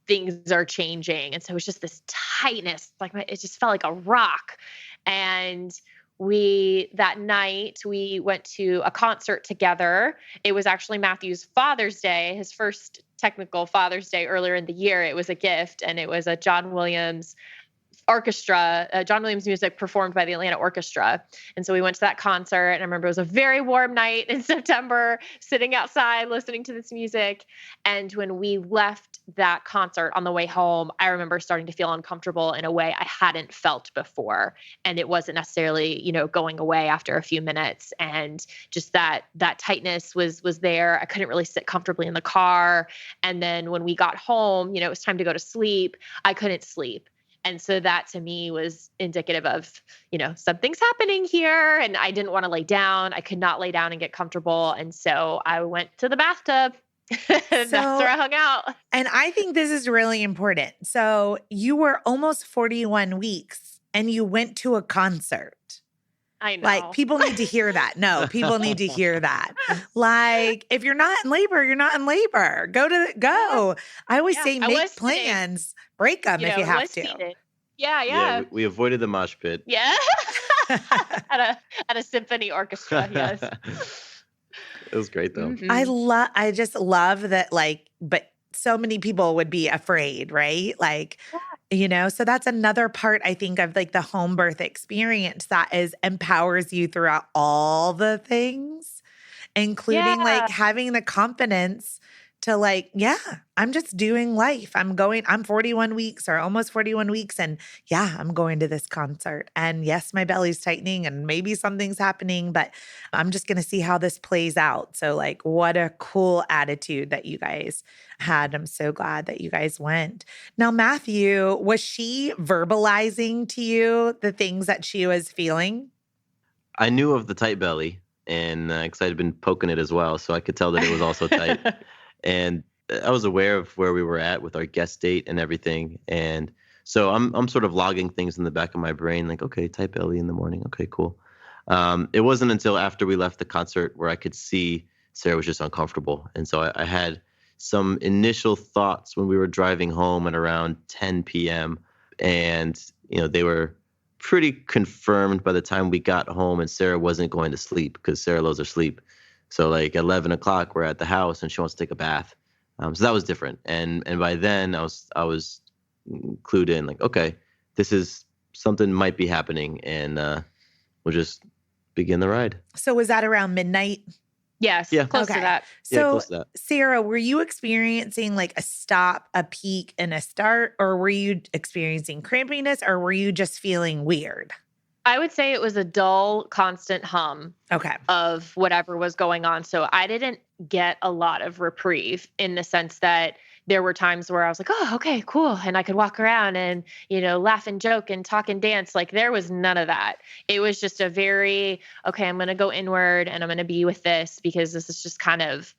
things are changing. And so it was just this tightness, like it just felt like a rock. And that night we went to a concert together. It was actually Matthew's Father's Day, his first technical Father's Day earlier in the year. It was a gift and it was a John Williams music performed by the Atlanta Orchestra. And so we went to that concert and I remember it was a very warm night in September, sitting outside, listening to this music. And when we left that concert on the way home, I remember starting to feel uncomfortable in a way I hadn't felt before. And it wasn't necessarily, going away after a few minutes. And just that tightness was there. I couldn't really sit comfortably in the car. And then when we got home, it was time to go to sleep. I couldn't sleep. And so that to me was indicative of, something's happening here. And I didn't want to lay down. I could not lay down and get comfortable. And so I went to the bathtub. That's where I hung out. And I think this is really important. So you were almost 41 weeks and you went to a concert. I know. Like, people need to hear that. No, people need to hear that. Like, if you're not in labor, you're not in labor. Go. I always say make plans, break them if you have to. Yeah. Mm-hmm. We avoided the mosh pit. Yeah. at a symphony orchestra, yes. It was great though. Mm-hmm. I just love that, but so many people would be afraid, right? So that's another part, I think, of the home birth experience that empowers you throughout all the things, including having the confidence to I'm just doing life. I'm 41 weeks or almost 41 weeks. And I'm going to this concert. And yes, my belly's tightening and maybe something's happening, but I'm just going to see how this plays out. So what a cool attitude that you guys had. I'm so glad that you guys went. Now, Matthew, was she verbalizing to you the things that she was feeling? I knew of the tight belly and because I'd been poking it as well. So I could tell that it was also tight. And I was aware of where we were at with our guest date and everything. And so I'm sort of logging things in the back of my brain, okay, tight belly in the morning. Okay, cool. It wasn't until after we left the concert where I could see Sarah was just uncomfortable. And so I had some initial thoughts when we were driving home at around 10 p.m. And, they were pretty confirmed by the time we got home and Sarah wasn't going to sleep because Sarah loves her sleep. So 11 o'clock, we're at the house and she wants to take a bath. So that was different. And by then I was clued in okay, this is something might be happening and we'll just begin the ride. So was that around midnight? Yes. Yeah. Close to that. So close to that. Sarah, were you experiencing a stop, a peak, and a start, or were you experiencing crampiness, or were you just feeling weird? I would say it was a dull, constant hum of whatever was going on. So I didn't get a lot of reprieve in the sense that there were times where I was like, oh, okay, cool. And I could walk around and, laugh and joke and talk and dance. There was none of that. It was just a very, okay, I'm going to go inward and I'm going to be with this because this is just kind of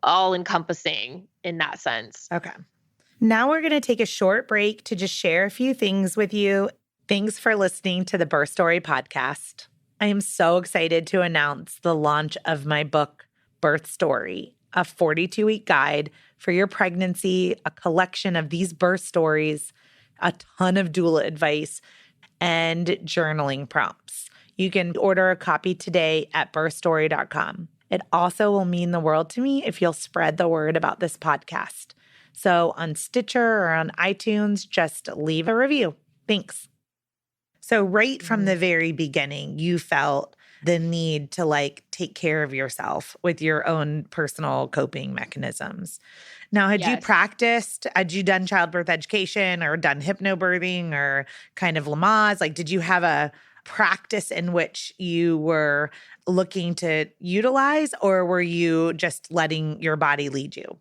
all encompassing in that sense. Okay. Now we're going to take a short break to just share a few things with you. Thanks for listening to the Birth Story podcast. I am so excited to announce the launch of my book, Birth Story, a 42-week guide for your pregnancy, a collection of these birth stories, a ton of doula advice, and journaling prompts. You can order a copy today at birthstory.com. It also will mean the world to me if you'll spread the word about this podcast. So on Stitcher or on iTunes, just leave a review. Thanks. So right from the very beginning, you felt the need to like take care of yourself with your own personal coping mechanisms. Now, had you practiced, had you done childbirth education or done hypnobirthing or kind of Lamaze? Like, did you have a practice in which you were looking to utilize, or were you just letting your body lead you?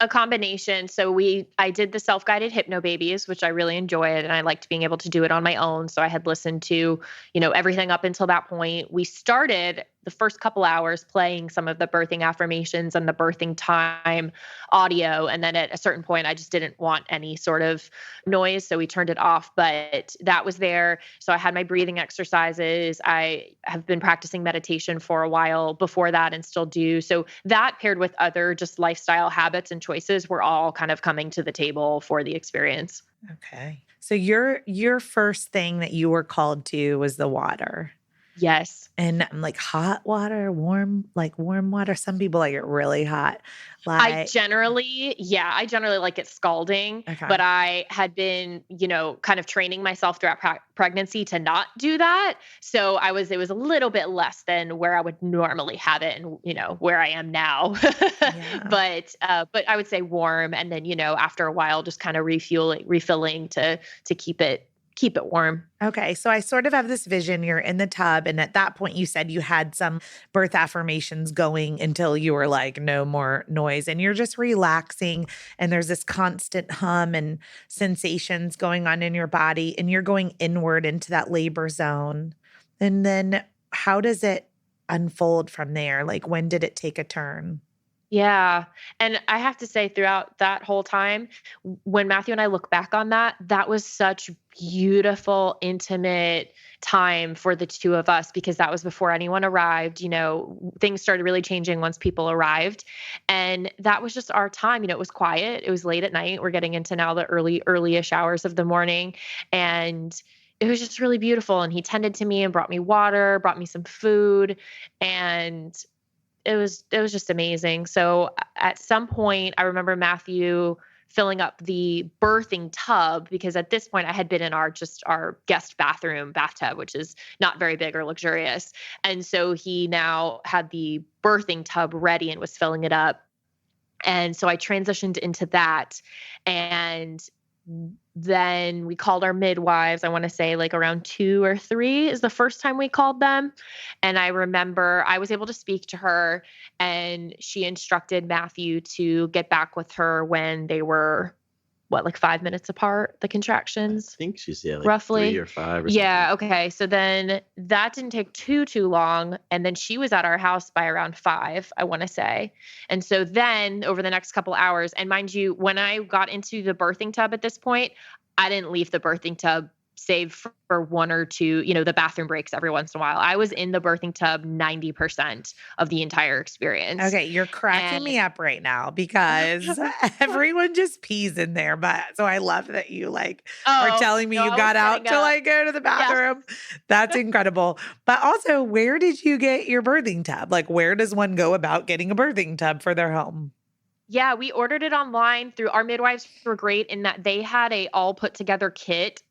A combination. So I did the self-guided hypno babies, which I really enjoyed, and I liked being able to do it on my own. So I had listened to, everything up until that point. We started the first couple hours playing some of the birthing affirmations and the birthing time audio. And then at a certain point, I just didn't want any sort of noise. So we turned it off, but that was there. So I had my breathing exercises. I have been practicing meditation for a while before that and still do. So that paired with other just lifestyle habits and choices were all kind of coming to the table for the experience. Okay. So your first thing that you were called to was the water. Yes. And I'm like hot water, warm water. Some people like it really hot. I generally like it scalding, but I had been, kind of training myself throughout pregnancy to not do that. So it was a little bit less than where I would normally have it and, where I am now. Yeah. But I would say warm. And then, after a while, just kind of refilling to keep it warm. Okay. So I sort of have this vision. You're in the tub. And at that point, you said you had some birth affirmations going until you were like, no more noise. And you're just relaxing. And there's this constant hum and sensations going on in your body. And you're going inward into that labor zone. And then how does it unfold from there? Like, when did it take a turn? Yeah. And I have to say throughout that whole time, when Matthew and I look back on that was such beautiful, intimate time for the two of us, because that was before anyone arrived. Things started really changing once people arrived. And that was just our time. It was quiet. It was late at night. We're getting into now the early-ish hours of the morning. And it was just really beautiful. And he tended to me and brought me water, brought me some food, and it was just amazing. So at some point, I remember Matthew filling up the birthing tub, because at this point I had been in our guest bathtub, which is not very big or luxurious. And so he now had the birthing tub ready and was filling it up. And so I transitioned into that. And then we called our midwives. I want to say like around 2 or 3 is the first time we called them. And I remember I was able to speak to her, and she instructed Matthew to get back with her when they were, like 5 minutes apart, the contractions? I think she's like roughly 3 or 5 or yeah, something. okay. So then that didn't take too long. And then she was at our house by around 5, I want to say. And so then over the next couple hours, and mind you, when I got into the birthing tub at this point, I didn't leave the birthing tub save for 1 or 2, the bathroom breaks every once in a while. I was in the birthing tub 90% of the entire experience. Okay, you're cracking me up right now because everyone just pees in there. But so I love that you are telling me you got out to go to the bathroom. Yeah. That's incredible. But also, where did you get your birthing tub? Like, where does one go about getting a birthing tub for their home? Yeah, we ordered it online through our midwives. Were great in that they had a all put together kit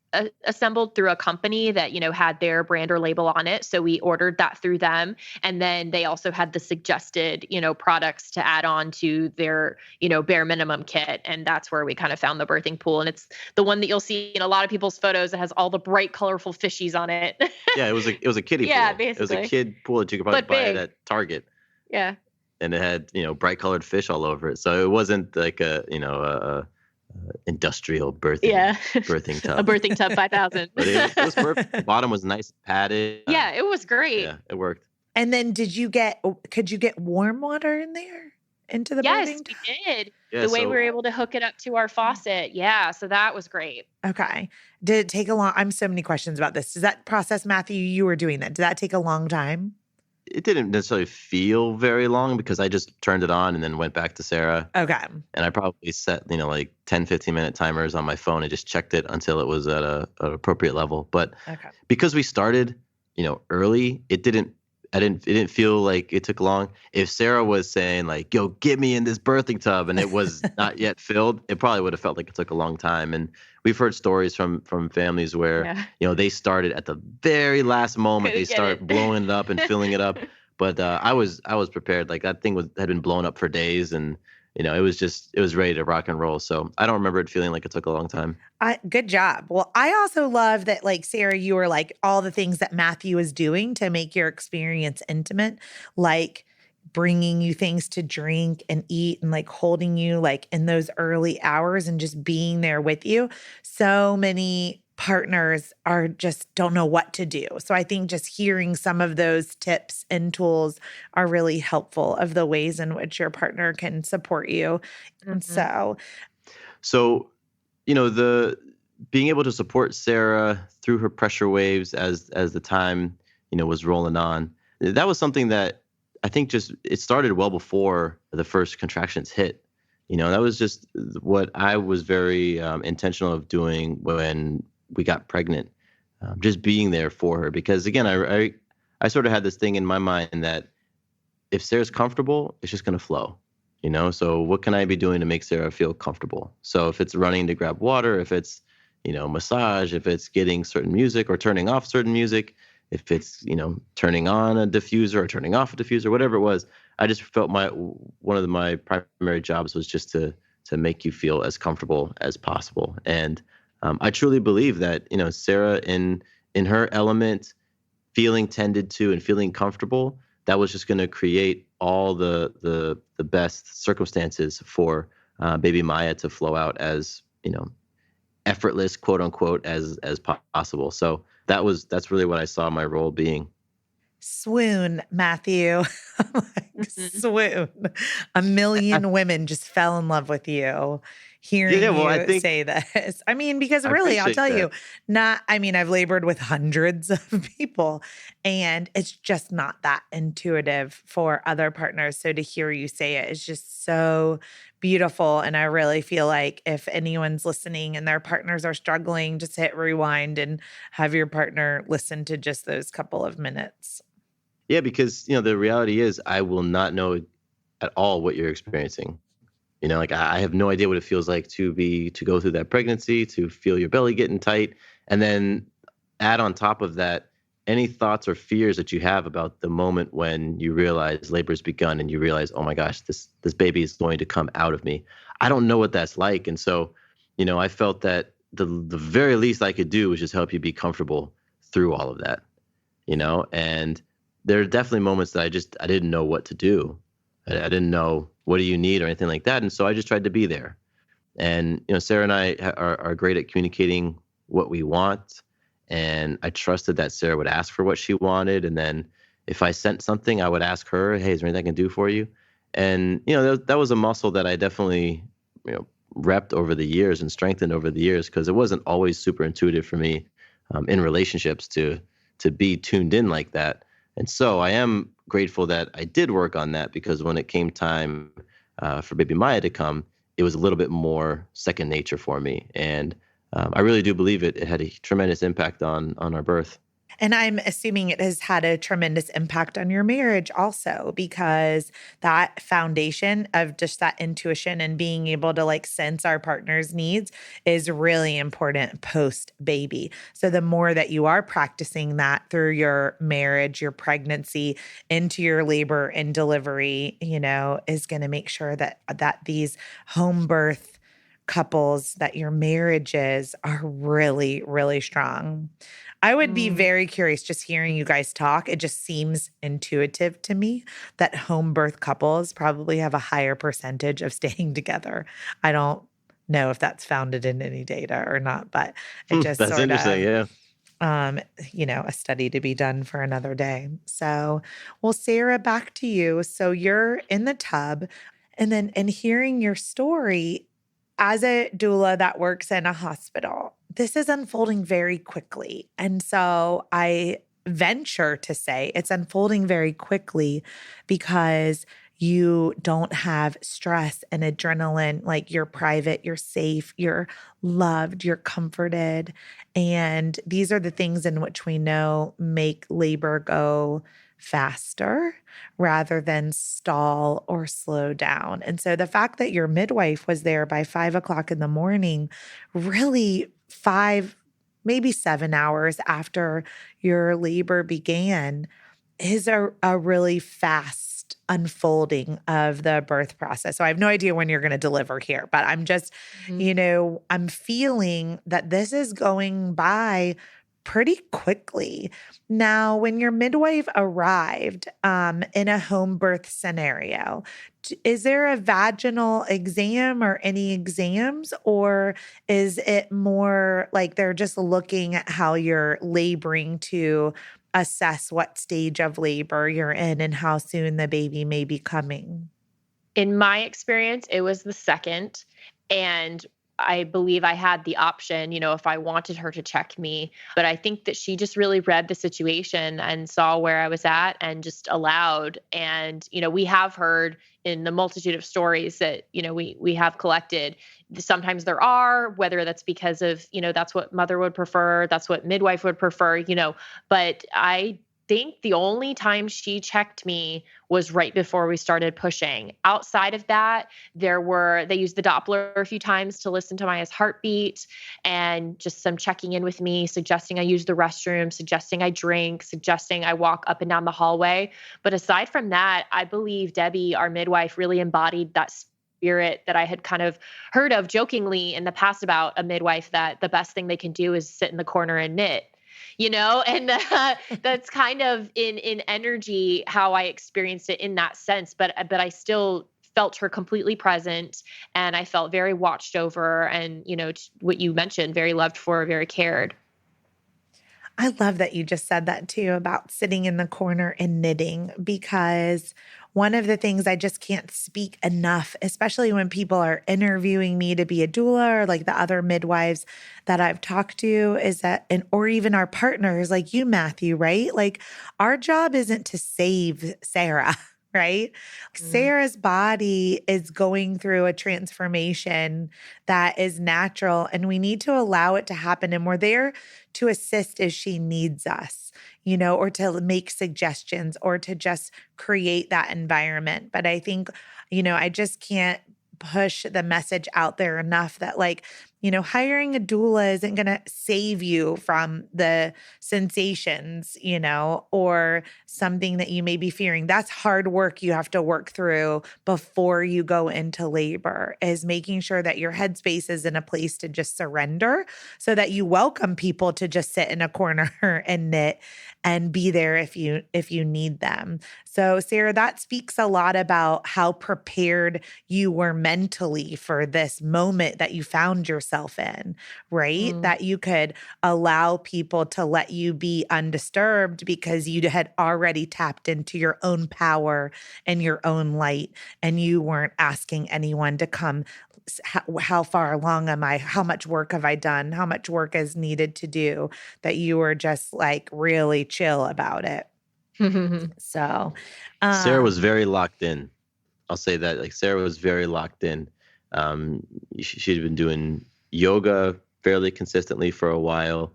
assembled through a company that, had their brand or label on it. So we ordered that through them. And then they also had the suggested, products to add on to their, bare minimum kit. And that's where we kind of found the birthing pool. And it's the one that you'll see in a lot of people's photos. It has all the bright, colorful fishies on it. Yeah, it was a kiddie pool. Yeah, basically. It was a kid pool that you could probably buy it at Target. Yeah. And it had, bright colored fish all over it. So it wasn't like a industrial birthing tub. A birthing tub 5,000. But it was perfect. The bottom was nice, padded. Yeah, it was great. Yeah, it worked. And then could you get warm water in there into the birthing tub? Yes, we did. Yeah, the way we were able to hook it up to our faucet. Yeah, so that was great. Okay. Did it take a long, I'm so many questions about this. Does that process, Matthew, you were doing that, did that take a long time? It didn't necessarily feel very long because I just turned it on and then went back to Sarah. Okay. And I probably set, like 10, 15-minute timers on my phone and just checked it until it was at an appropriate level. But because we started early, it didn't feel like it took long. If Sarah was saying like, yo, get me in this birthing tub, and it was not yet filled, it probably would have felt like it took a long time. And we've heard stories from families where, Yeah. they started at the very last moment, they Couldn't get start it. blowing it up and filling it up. But I was prepared. Like that thing had been blown up for days, and it was ready to rock and roll. So I don't remember it feeling like it took a long time. Good job. Well, I also love that, like, Sarah, you were like all the things that Matthew is doing to make your experience intimate, like bringing you things to drink and eat and like holding you like in those early hours and just being there with you. So many partners are just don't know what to do. So I think just hearing some of those tips and tools are really helpful of the ways in which your partner can support you. And so So, the being able to support Sarah through her pressure waves as the time, was rolling on, that was something that I think it started well before the first contractions hit. That was just what I was very intentional of doing when we got pregnant, just being there for her. Because again, I sort of had this thing in my mind that if Sarah's comfortable, it's just going to flow. So what can I be doing to make Sarah feel comfortable? So if it's running to grab water, if it's, massage, if it's getting certain music or turning off certain music, if it's, turning on a diffuser or turning off a diffuser, whatever it was, I just felt one of my primary jobs was just to make you feel as comfortable as possible. And I truly believe that, Sarah in her element, feeling tended to and feeling comfortable, that was just going to create all the best circumstances for baby Maya to flow out as, effortless, quote unquote, as possible. So that's really what I saw my role being. swoon, Matthew. Swoon. A million women just fell in love with you hearing Yeah, well, I you think say this. I mean, because I really, I'll appreciate tell you, that. I've labored with hundreds of people and it's just not that intuitive for other partners. So to hear you say it is just so beautiful. And I really feel like if anyone's listening and their partners are struggling, just hit rewind and have your partner listen to just those couple of minutes. Yeah, because the reality is I will not know at all what you're experiencing. Like I have no idea what it feels like to go through that pregnancy, to feel your belly getting tight, and then add on top of that any thoughts or fears that you have about the moment when you realize labor's begun and you realize, oh my gosh, this baby is going to come out of me. I don't know what that's like, and so I felt that the very least I could do was just help you be comfortable through all of that. And there are definitely moments that I didn't know what to do. I didn't know what do you need or anything like that. And so I just tried to be there. And, Sarah and I are great at communicating what we want. And I trusted that Sarah would ask for what she wanted. And then if I sent something, I would ask her, hey, is there anything I can do for you? And, that was a muscle that I definitely, repped over the years and strengthened over the years, because it wasn't always super intuitive for me in relationships to be tuned in like that. And so I am grateful that I did work on that, because when it came time for baby Maya to come, it was a little bit more second nature for me. And I really do believe it had a tremendous impact on our birth. And I'm assuming it has had a tremendous impact on your marriage also, because that foundation of just that intuition and being able to like sense our partner's needs is really important post baby. So the more that you are practicing that through your marriage, your pregnancy, into your labor and delivery, is going to make sure that these home birth couples, that your marriages are really, really strong. I would be very curious just hearing you guys talk. It just seems intuitive to me that home birth couples probably have a higher percentage of staying together. I don't know if that's founded in any data or not, but it just That's sort interesting. of, Yeah. a study to be done for another day. So, well, Sarah, back to you. So you're in the tub, and then in hearing your story, as a doula that works in a hospital, this is unfolding very quickly. And so I venture to say it's unfolding very quickly because You don't have stress and adrenaline. Like you're private, you're safe, you're loved, you're comforted. And these are the things in which we know make labor go faster rather than stall or slow down. And so the fact that your midwife was there by 5 o'clock in the morning, really 5, maybe 7 hours after your labor began, is a really fast unfolding of the birth process. So I have no idea when you're going to deliver here, but I'm just, I'm feeling that this is going by pretty quickly. Now, when your midwife arrived in a home birth scenario, is there a vaginal exam or any exams, or is it more like they're just looking at how you're laboring to assess what stage of labor you're in and how soon the baby may be coming? In my experience, it was the second. And I believe I had the option, if I wanted her to check me. But I think that she just really read the situation and saw where I was at and just allowed. And, we have heard in the multitude of stories that, we have collected, sometimes there are, whether that's because of, that's what mother would prefer, that's what midwife would prefer, but I think the only time she checked me was right before we started pushing. Outside of that, they used the Doppler a few times to listen to my heartbeat and just some checking in with me, suggesting I use the restroom, suggesting I drink, suggesting I walk up and down the hallway. But aside from that, I believe Debbie, our midwife, really embodied that spirit that I had kind of heard of jokingly in the past about a midwife, that the best thing they can do is sit in the corner and knit. And that's kind of in energy how I experienced it in that sense. But I still felt her completely present, and I felt very watched over, and what you mentioned, very loved for, very cared. I love that you just said that too about sitting in the corner and knitting, because one of the things I just can't speak enough, especially when people are interviewing me to be a doula or like the other midwives that I've talked to, is that, or even our partners like you, Matthew, right? Like our job isn't to save Sarah. Right? Sarah's body is going through a transformation that is natural, and we need to allow it to happen. And we're there to assist as she needs us, or to make suggestions or to just create that environment. But I think, I just can't push the message out there enough that hiring a doula isn't going to save you from the sensations, or something that you may be fearing. That's hard work you have to work through before you go into labor, is making sure that your headspace is in a place to just surrender, so that you welcome people to just sit in a corner and knit and be there if you need them. So Sarah, that speaks a lot about how prepared you were mentally for this moment that you found yourself in, right? That you could allow people to let you be undisturbed because you had already tapped into your own power and your own light, and you weren't asking anyone to come. How far along am I? How much work have I done? How much work is needed to do? That you were just like really chill about it. So, Sarah was very locked in. I'll say that. Like Sarah was very locked in. She'd been doing yoga fairly consistently for a while.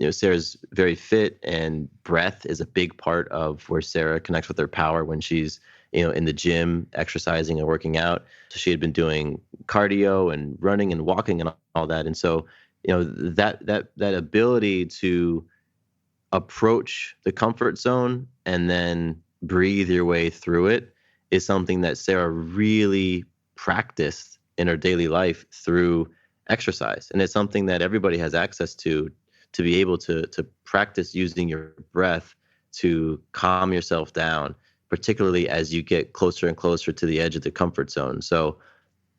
Sarah's very fit, and breath is a big part of where Sarah connects with her power when she's, in the gym, exercising and working out. So she had been doing cardio and running and walking and all that. And so, that ability to approach the comfort zone and then breathe your way through it is something that Sarah really practiced in her daily life through exercise. And it's something that everybody has access to be able to practice using your breath to calm yourself down, particularly as you get closer and closer to the edge of the comfort zone. So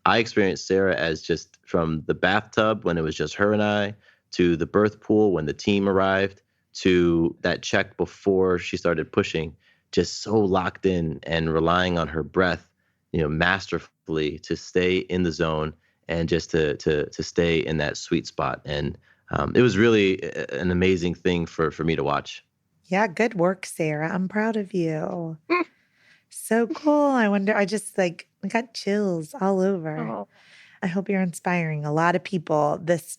I experienced Sarah as just from the bathtub when it was just her and I, to the birth pool when the team arrived, to that check before she started pushing, just so locked in and relying on her breath, masterfully to stay in the zone and just to stay in that sweet spot. And it was really an amazing thing for me to watch. Yeah, good work, Sarah. I'm proud of you. So cool. I wonder, I just like I got chills all over. Oh. I hope you're inspiring a lot of people this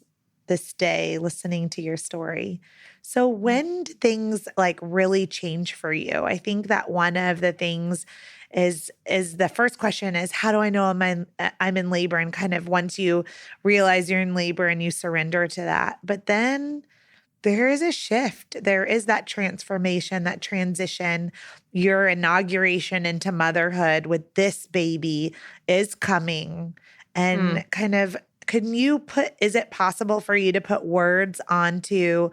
day listening to your story. So when did things like really change for you? I think that one of the things is the first question is how do I know I'm in labor, and kind of once you realize you're in labor and you surrender to that. But then there is a shift. There is that transformation, that transition. Your inauguration into motherhood with this baby is coming. And kind of, is it possible for you to put words onto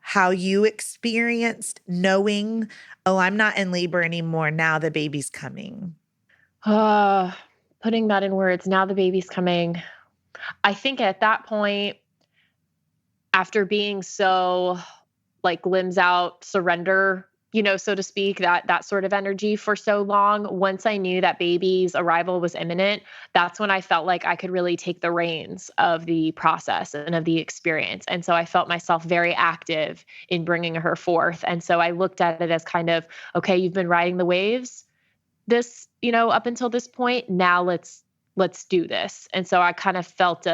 how you experienced knowing, oh, I'm not in labor anymore. Now the baby's coming? Putting that in words, now the baby's coming. I think at that point, after being so like limbs out, surrender, so to speak, that sort of energy for so long, once I knew that baby's arrival was imminent, that's when I felt like I could really take the reins of the process and of the experience. And so I felt myself very active in bringing her forth. And so I looked at it as kind of, okay, you've been riding the waves this, up until this point. Now let's do this. And so I kind of felt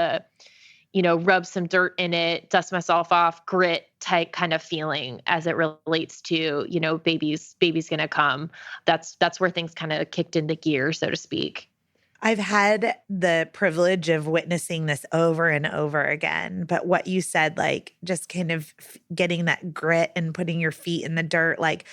rub some dirt in it, dust myself off, grit type kind of feeling as it relates to, baby's going to come. That's where things kind of kicked into gear, so to speak. I've had the privilege of witnessing this over and over again. But what you said, like just kind of getting that grit and putting your feet in the dirt, like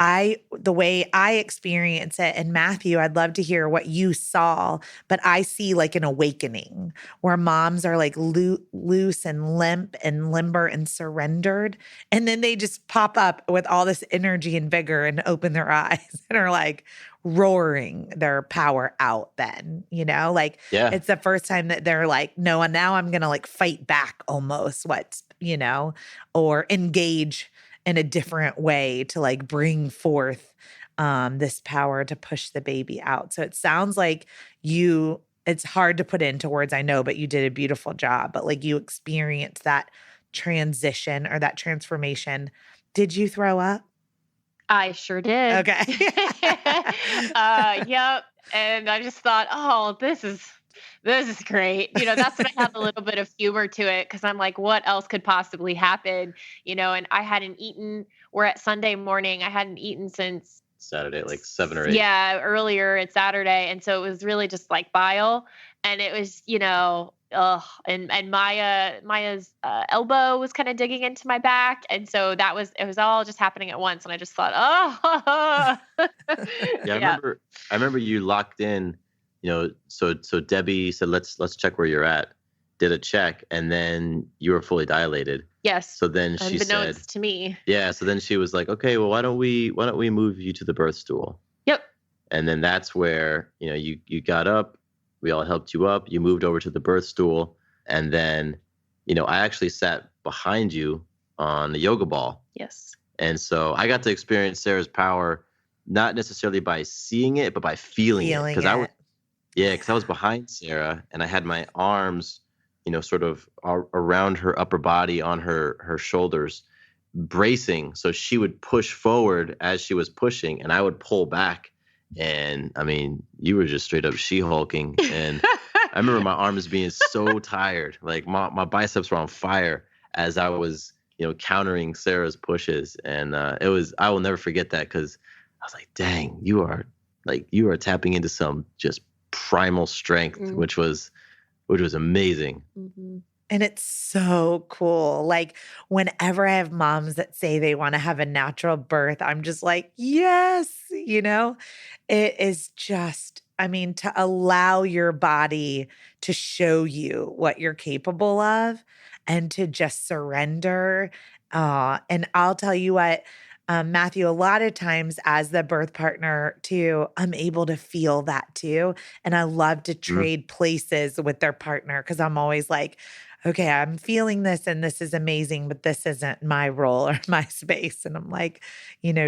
the way I experience it, and Matthew, I'd love to hear what you saw, but I see like an awakening where moms are like loose and limp and limber and surrendered. And then they just pop up with all this energy and vigor and open their eyes and are like roaring their power out then, like it's the first time that they're like, no, and now I'm going to like fight back almost or engage in a different way to like bring forth this power to push the baby out. So it sounds like it's hard to put into words, I know, but you did a beautiful job. But like you experienced that transition or that transformation. Did you throw up? I sure did. Okay. Yep. And I just thought, oh, this is great. That's when I had a little bit of humor to it because I'm like, what else could possibly happen? And I hadn't eaten. We're at Sunday morning. I hadn't eaten since Saturday, like 7 or 8. Yeah, earlier it's Saturday. And so it was really just like bile. And it was, and Maya's elbow was kind of digging into my back. And so it was all just happening at once. And I just thought, oh. Yeah, I remember you locked in. So Debbie said, let's check where you're at, did a check, and then you were fully dilated. Yes. So then she said to me. Yeah. So then she was like, okay, well, why don't we move you to the birth stool? Yep. And then that's where, you got up, we all helped you up, you moved over to the birth stool. And then, I actually sat behind you on the yoga ball. Yes. And so I got to experience Sarah's power, not necessarily by seeing it, but by feeling it. Because I was behind Sarah and I had my arms, sort of around her upper body on her shoulders, bracing. So she would push forward as she was pushing and I would pull back. And I mean, you were just straight up she-hulking. And I remember my arms being so tired, like my biceps were on fire as I was, countering Sarah's pushes. And I will never forget that because I was like, dang, you are tapping into some just primal strength, which was amazing. Mm-hmm. And it's so cool. Like whenever I have moms that say they want to have a natural birth, I'm just like, yes, it is just, to allow your body to show you what you're capable of and to just surrender. And I'll tell you what, Matthew, a lot of times as the birth partner too, I'm able to feel that too. And I love to trade places with their partner because I'm always like, okay, I'm feeling this and this is amazing, but this isn't my role or my space. And I'm like,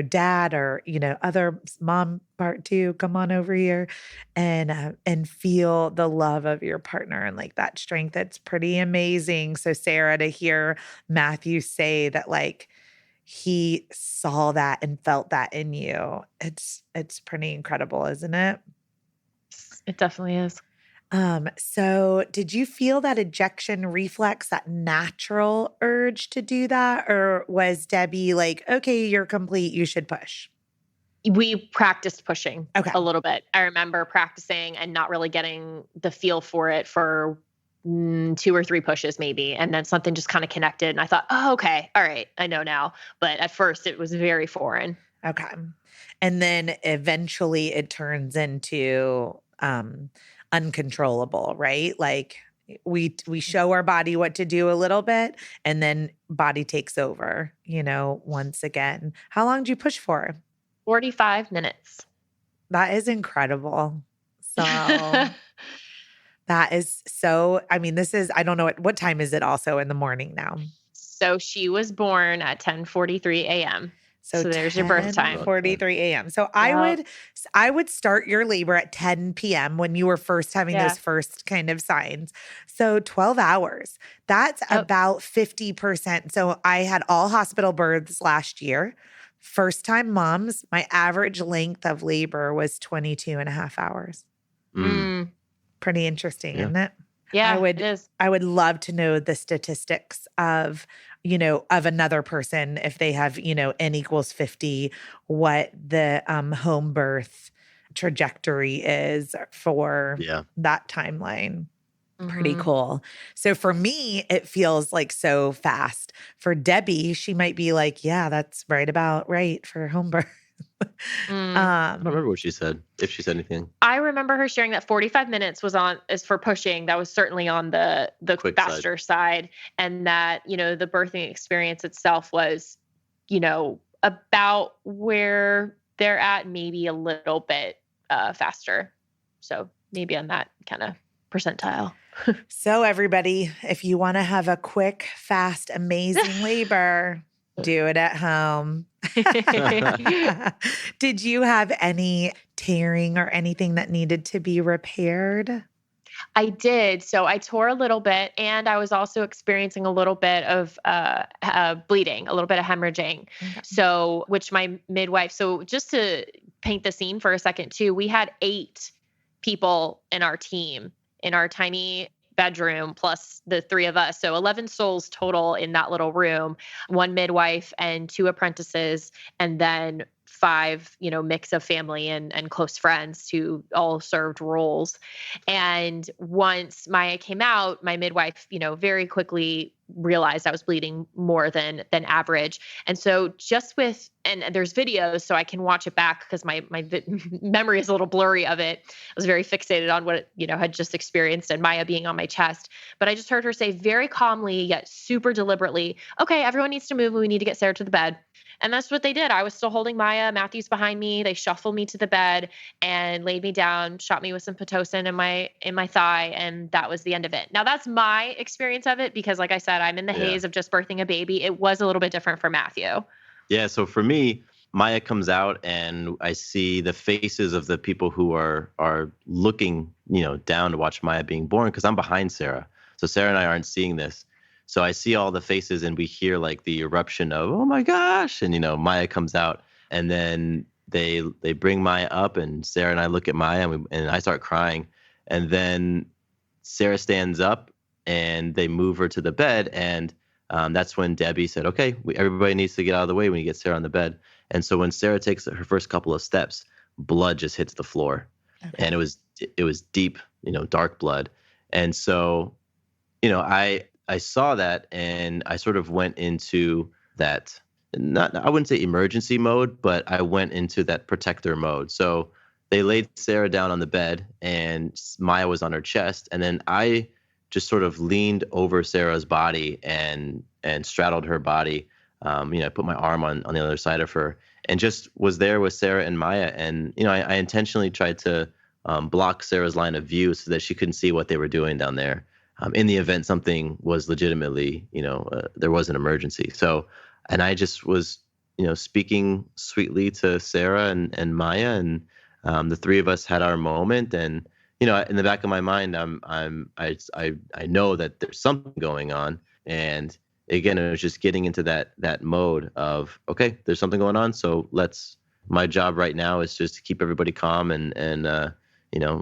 dad or, other mom part two, come on over here and feel the love of your partner and like that strength. That's pretty amazing. So Sarah, to hear Matthew say that like, he saw that and felt that in you. It's pretty incredible, isn't it? It definitely is. So did you feel that ejection reflex, that natural urge to do that? Or was Debbie like, okay, you're complete, you should push? We practiced pushing Okay. a little bit. I remember practicing and not really getting the feel for it for 2 or 3 pushes maybe. And then something just kind of connected. And I thought, oh, okay, all right, I know now. But at first it was very foreign. Okay. And then eventually it turns into uncontrollable, right? Like we show our body what to do a little bit and then body takes over, once again. How long do you push for? 45 minutes. That is incredible. So that is so, I mean, I don't know what time is it also in the morning now? So she was born at 10:43 a.m. So there's your birth time. 10:43 a.m. So I would start your labor at 10 p.m. when you were first having those first kind of signs. So 12 hours. That's about 50%. So I had all hospital births last year. First time moms, my average length of labor was 22 and a half hours. Pretty interesting, isn't it? Yeah, it is. I would love to know the statistics of another person if they have, N equals 50, what the home birth trajectory is for that timeline. Pretty cool. So for me, it feels like so fast. For Debbie, she might be like, yeah, that's about right for home birth. I don't remember what she said, if she said anything. I remember her sharing that 45 minutes is for pushing. That was certainly on the Quick faster side. And that, the birthing experience itself was, about where they're at, maybe a little bit faster. So maybe on that kind of percentile. So everybody, if you want to have a quick, fast, amazing labor, do it at home. Did you have any tearing or anything that needed to be repaired? I did. So I tore a little bit, and I was also experiencing a little bit of bleeding, a little bit of hemorrhaging. Okay. So, which my midwife, so just to paint the scene for a second too, we had 8 people in our team in our tiny bedroom plus the 3 of us. So 11 souls total in that little room, 1 midwife and 2 apprentices, and then 5, mix of family and close friends who all served roles. And once Maya came out, my midwife, very quickly realized I was bleeding more than average. And so and there's videos, so I can watch it back because my memory is a little blurry of it. I was very fixated on what, had just experienced and Maya being on my chest. But I just heard her say very calmly, yet super deliberately, okay, everyone needs to move. We need to get Sarah to the bed. And that's what they did. I was still holding Maya. Matthew's behind me. They shuffled me to the bed and laid me down, shot me with some Pitocin in my thigh, and that was the end of it. Now, that's my experience of it because, like I said, I'm in the haze of just birthing a baby. It was a little bit different for Matthew. Yeah, so for me, Maya comes out and I see the faces of the people who are looking, down to watch Maya being born because I'm behind Sarah. So Sarah and I aren't seeing this. So I see all the faces and we hear like the eruption of, oh my gosh. And, Maya comes out and then they bring Maya up and Sarah and I look at Maya and I start crying. And then Sarah stands up and they move her to the bed. And that's when Debbie said, okay, everybody needs to get out of the way when you get Sarah on the bed. And so when Sarah takes her first couple of steps, blood just hits the floor. Okay. And it was deep, dark blood. And so, I saw that and I sort of went into that, I wouldn't say emergency mode, but I went into that protector mode. So they laid Sarah down on the bed and Maya was on her chest. And then I just sort of leaned over Sarah's body and straddled her body. I put my arm on the other side of her and just was there with Sarah and Maya. And, I intentionally tried to block Sarah's line of view so that she couldn't see what they were doing down there. In the event something was legitimately, there was an emergency. So, and I just was, speaking sweetly to Sarah and Maya, and the 3 of us had our moment. And, in the back of my mind, I know that there's something going on. And, again, it was just getting into that mode of, okay, there's something going on. So my job right now is just to keep everybody calm and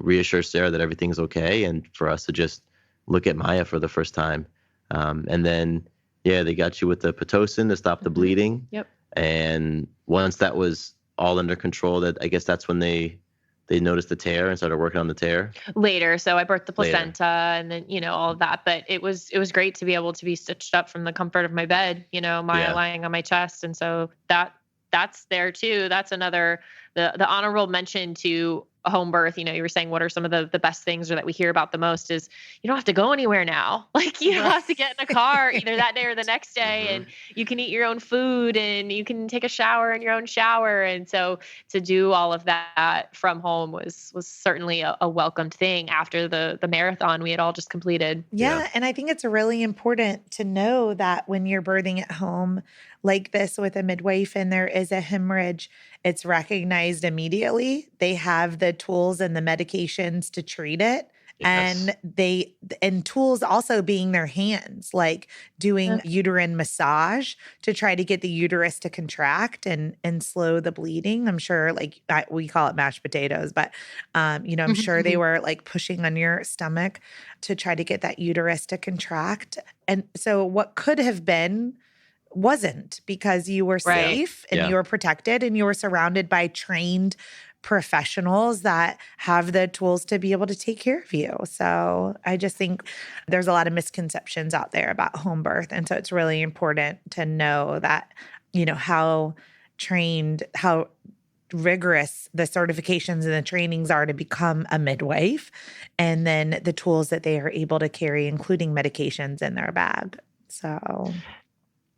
reassure Sarah that everything's okay. And for us to just look at Maya for the first time. And then, they got you with the Pitocin to stop the bleeding. Yep. And once that was all under control, that's when they noticed the tear and started working on the tear later. So I birthed the placenta and then, all of that, but it was great to be able to be stitched up from the comfort of my bed, Maya lying on my chest. And so that's there too. That's another, the honorable mention to a home birth. You were saying, what are some of the best things or that we hear about the most is you don't have to go anywhere now. Like you don't have to get in a car either that day or the next day, and you can eat your own food and you can take a shower in your own shower. And so to do all of that from home was certainly a welcomed thing after the marathon we had all just completed. Yeah. And I think it's really important to know that when you're birthing at home like this with a midwife and there is a hemorrhage, it's recognized immediately. They have the tools and the medications to treat it. Yes. And tools also being their hands, like doing uterine massage to try to get the uterus to contract and slow the bleeding. I'm sure we call it mashed potatoes, but I'm sure they were like pushing on your stomach to try to get that uterus to contract. And so what could have been wasn't, because you were safe and you were protected and you were surrounded by trained professionals that have the tools to be able to take care of you. So I just think there's a lot of misconceptions out there about home birth. And so it's really important to know that, how trained, how rigorous the certifications and the trainings are to become a midwife, and then the tools that they are able to carry, including medications in their bag. So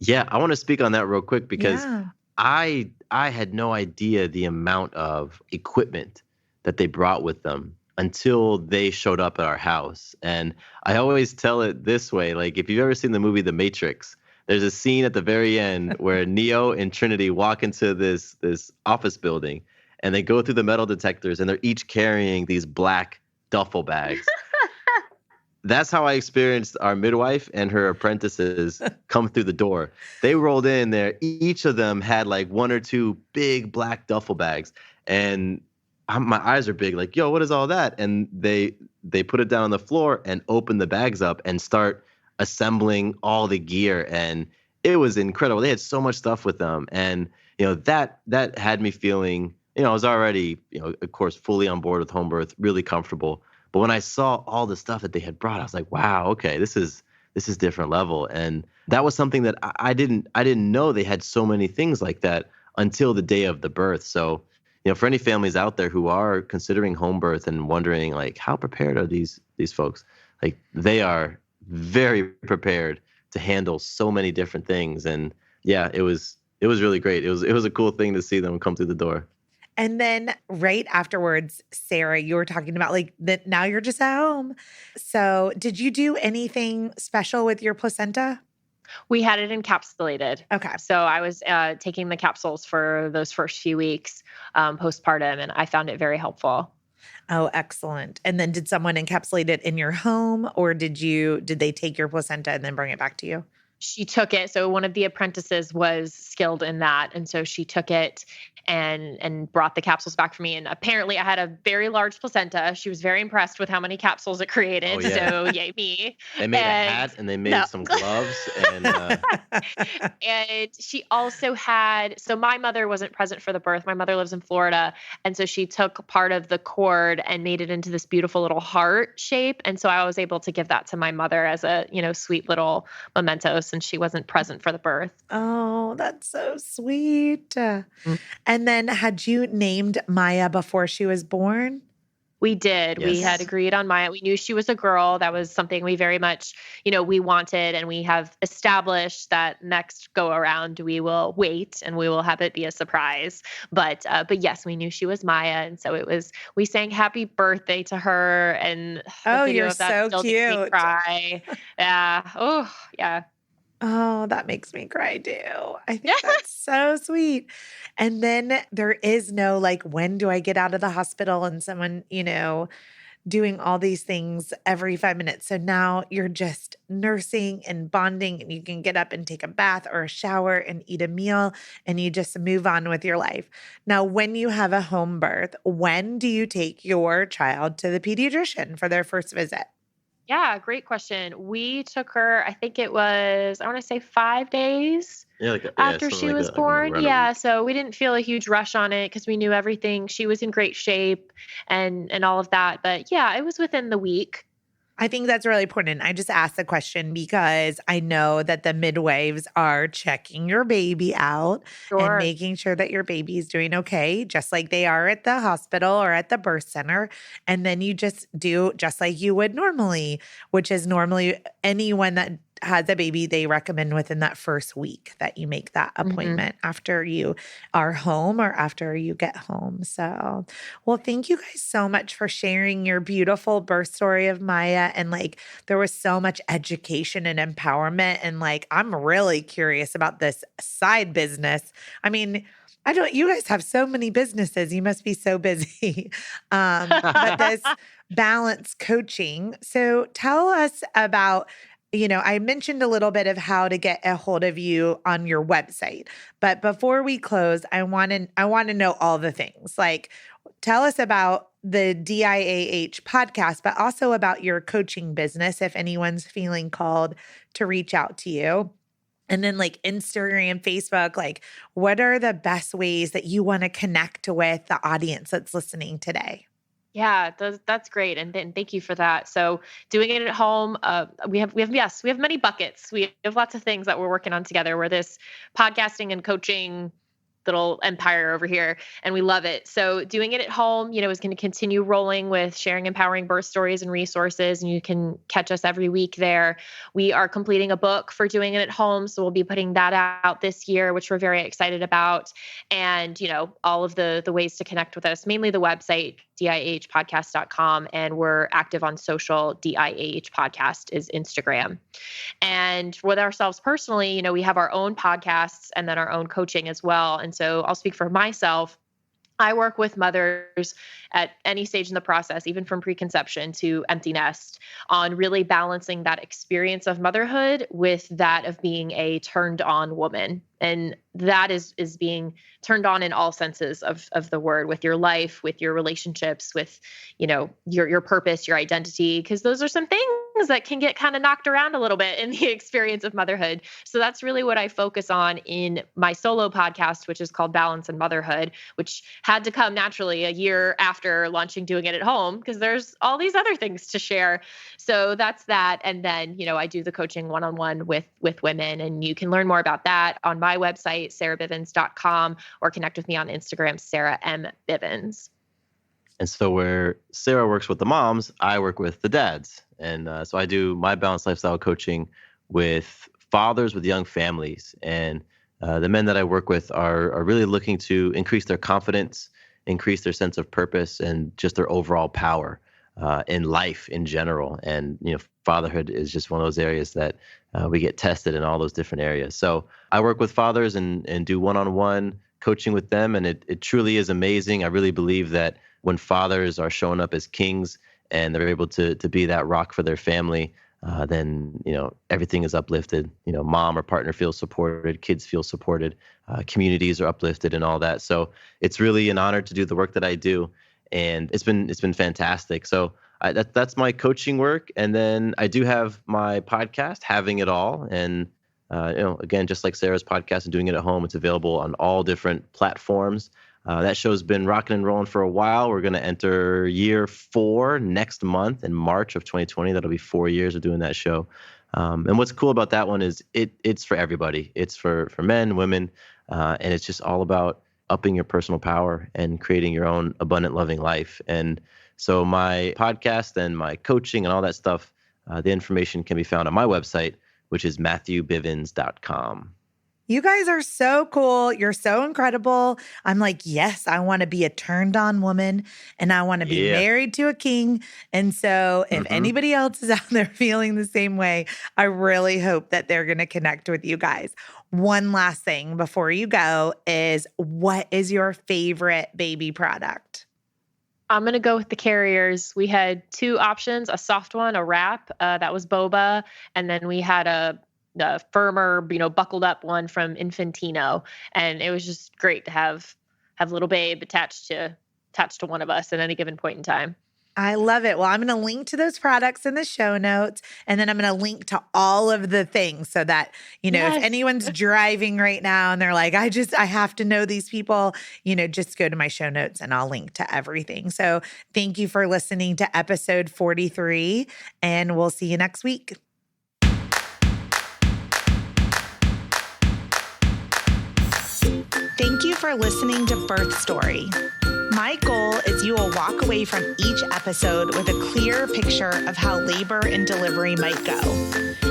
yeah, I want to speak on that real quick because I had no idea the amount of equipment that they brought with them until they showed up at our house. And I always tell it this way, like if you've ever seen the movie The Matrix, there's a scene at the very end where Neo and Trinity walk into this office building and they go through the metal detectors and they're each carrying these black duffel bags. That's how I experienced our midwife and her apprentices come through the door. They rolled in there. Each of them had like one or two big black duffel bags. And my eyes are big, like, yo, what is all that? And they put it down on the floor and open the bags up and start assembling all the gear. And it was incredible. They had so much stuff with them. And, that had me feeling, I was already, of course, fully on board with home birth, really comfortable. But when I saw all the stuff that they had brought, I was like, wow, okay, this is different level. And that was something that I didn't know they had so many things like that until the day of the birth. So, for any families out there who are considering home birth and wondering like, how prepared are these folks? Like they are very prepared to handle so many different things. And yeah, it was really great. It was a cool thing to see them come through the door. And then right afterwards, Sarah, you were talking about like that now you're just at home. So did you do anything special with your placenta? We had it encapsulated. Okay. So I was taking the capsules for those first few weeks postpartum, and I found it very helpful. Oh, excellent. And then did someone encapsulate it in your home, or did they take your placenta and then bring it back to you? She took it. So one of the apprentices was skilled in that. And so she took it and brought the capsules back for me. And apparently I had a very large placenta. She was very impressed with how many capsules it created. Oh, yeah. So yay me. They made a hat and they made some gloves. And and she also had, so my mother wasn't present for the birth. My mother lives in Florida. And so she took part of the cord and made it into this beautiful little heart shape. And so I was able to give that to my mother as a, sweet little memento since she wasn't present for the birth. Oh, that's so sweet. Mm-hmm. And then had you named Maya before she was born? We did. Yes. We had agreed on Maya. We knew she was a girl. That was something we very much, we wanted, and we have established that next go around we will wait and we will have it be a surprise. But yes, we knew she was Maya, and so we sang happy birthday to her, and oh, you're so cute. Makes me cry. Yeah. Oh, yeah. Oh, that makes me cry too. I think that's so sweet. And then there is no like, when do I get out of the hospital? And someone, doing all these things every 5 minutes. So now you're just nursing and bonding, and you can get up and take a bath or a shower and eat a meal, and you just move on with your life. Now, when you have a home birth, when do you take your child to the pediatrician for their first visit? Yeah, great question. We took her, I think it was, I want to say 5 days after Something she like was that, like born. around a Yeah, week. so we didn't feel a huge rush on it because we knew everything. She was in great shape and all of that. But yeah, it was within the week. I think that's really important. I just asked the question because I know that the midwives are checking your baby out and Sure. making sure that your baby is doing okay, just like they are at the hospital or at the birth center. And then you just do just like you would normally, which is normally anyone that has a baby, they recommend within that first week that you make that Hmm. appointment after you are home or after you get home. So, well, thank you guys so much for sharing your beautiful birth story of Maya. And like, there was so much education and empowerment. And like, I'm really curious about this side business. I mean, you guys have so many businesses. You must be so busy. But this balance coaching. So tell us about, I mentioned a little bit of how to get a hold of you on your website. But before we close, I want to know all the things. Like, tell us about the DIAH podcast, but also about your coaching business if anyone's feeling called to reach out to you. And then like Instagram, Facebook, like what are the best ways that you want to connect with the audience that's listening today? Yeah, that's great, and thank you for that. So, doing it at home, we have many buckets. We have lots of things that we're working on together. We're this podcasting and coaching little empire over here, and we love it. So, doing it at home, is going to continue rolling with sharing empowering birth stories and resources, and you can catch us every week there. We are completing a book for doing it at home, so we'll be putting that out this year, which we're very excited about. And all of the ways to connect with us, mainly the website diahpodcast.com, and we're active on social. DIAH podcast is Instagram. And with ourselves personally, we have our own podcasts and then our own coaching as well. And so I'll speak for myself. I work with mothers at any stage in the process, even from preconception to empty nest, on really balancing that experience of motherhood with that of being a turned on woman. And that is being turned on in all senses of the word, with your life, with your relationships, with, your purpose, your identity, because those are some things that can get kind of knocked around a little bit in the experience of motherhood. So that's really what I focus on in my solo podcast, which is called Balance and Motherhood, which had to come naturally a year after launching Doing It at Home, because there's all these other things to share. So that's that. And then, I do the coaching one-on-one with women, and you can learn more about that on my website, sarahbivens.com, or connect with me on Instagram, Sarah M. Bivens. And so where Sarah works with the moms, I work with the dads. And so I do my balanced lifestyle coaching with fathers with young families. And the men that I work with are really looking to increase their confidence, increase their sense of purpose, and just their overall power in life in general. And, fatherhood is just one of those areas that we get tested in all those different areas. So I work with fathers and do one-on-one coaching with them. And it truly is amazing. I really believe that when fathers are showing up as kings and they're able to be that rock for their family, then everything is uplifted. Mom or partner feels supported, kids feel supported, communities are uplifted, and all that. So it's really an honor to do the work that I do, and it's been fantastic. So that's my coaching work, and then I do have my podcast, Having It All, and again, just like Sarah's podcast and Doing It at Home, it's available on all different platforms. That show's been rocking and rolling for a while. We're going to enter year 4 next month in March of 2020. That'll be 4 years of doing that show. And what's cool about that one is it's for everybody. It's for men, women, and it's just all about upping your personal power and creating your own abundant, loving life. And so my podcast and my coaching and all that stuff, the information can be found on my website, which is matthewbivens.com. You guys are so cool. You're so incredible. I'm like, yes, I want to be a turned on woman and I want to be Yeah. married to a king. And so if anybody else is out there feeling the same way, I really hope that they're going to connect with you guys. One last thing before you go is, what is your favorite baby product? I'm going to go with the carriers. We had two options, a soft one, a wrap, that was boba. And then we had a firmer, buckled up one from Infantino. And it was just great to have little babe attached to one of us at any given point in time. I love it. Well, I'm going to link to those products in the show notes, and then I'm going to link to all of the things so that, Yes. if anyone's driving right now and they're like, I have to know these people, just go to my show notes and I'll link to everything. So thank you for listening to episode 43, and we'll see you next week. Thank you for listening to Birth Story. My goal is you will walk away from each episode with a clear picture of how labor and delivery might go,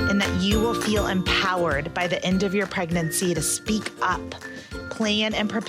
and that you will feel empowered by the end of your pregnancy to speak up, plan, and prepare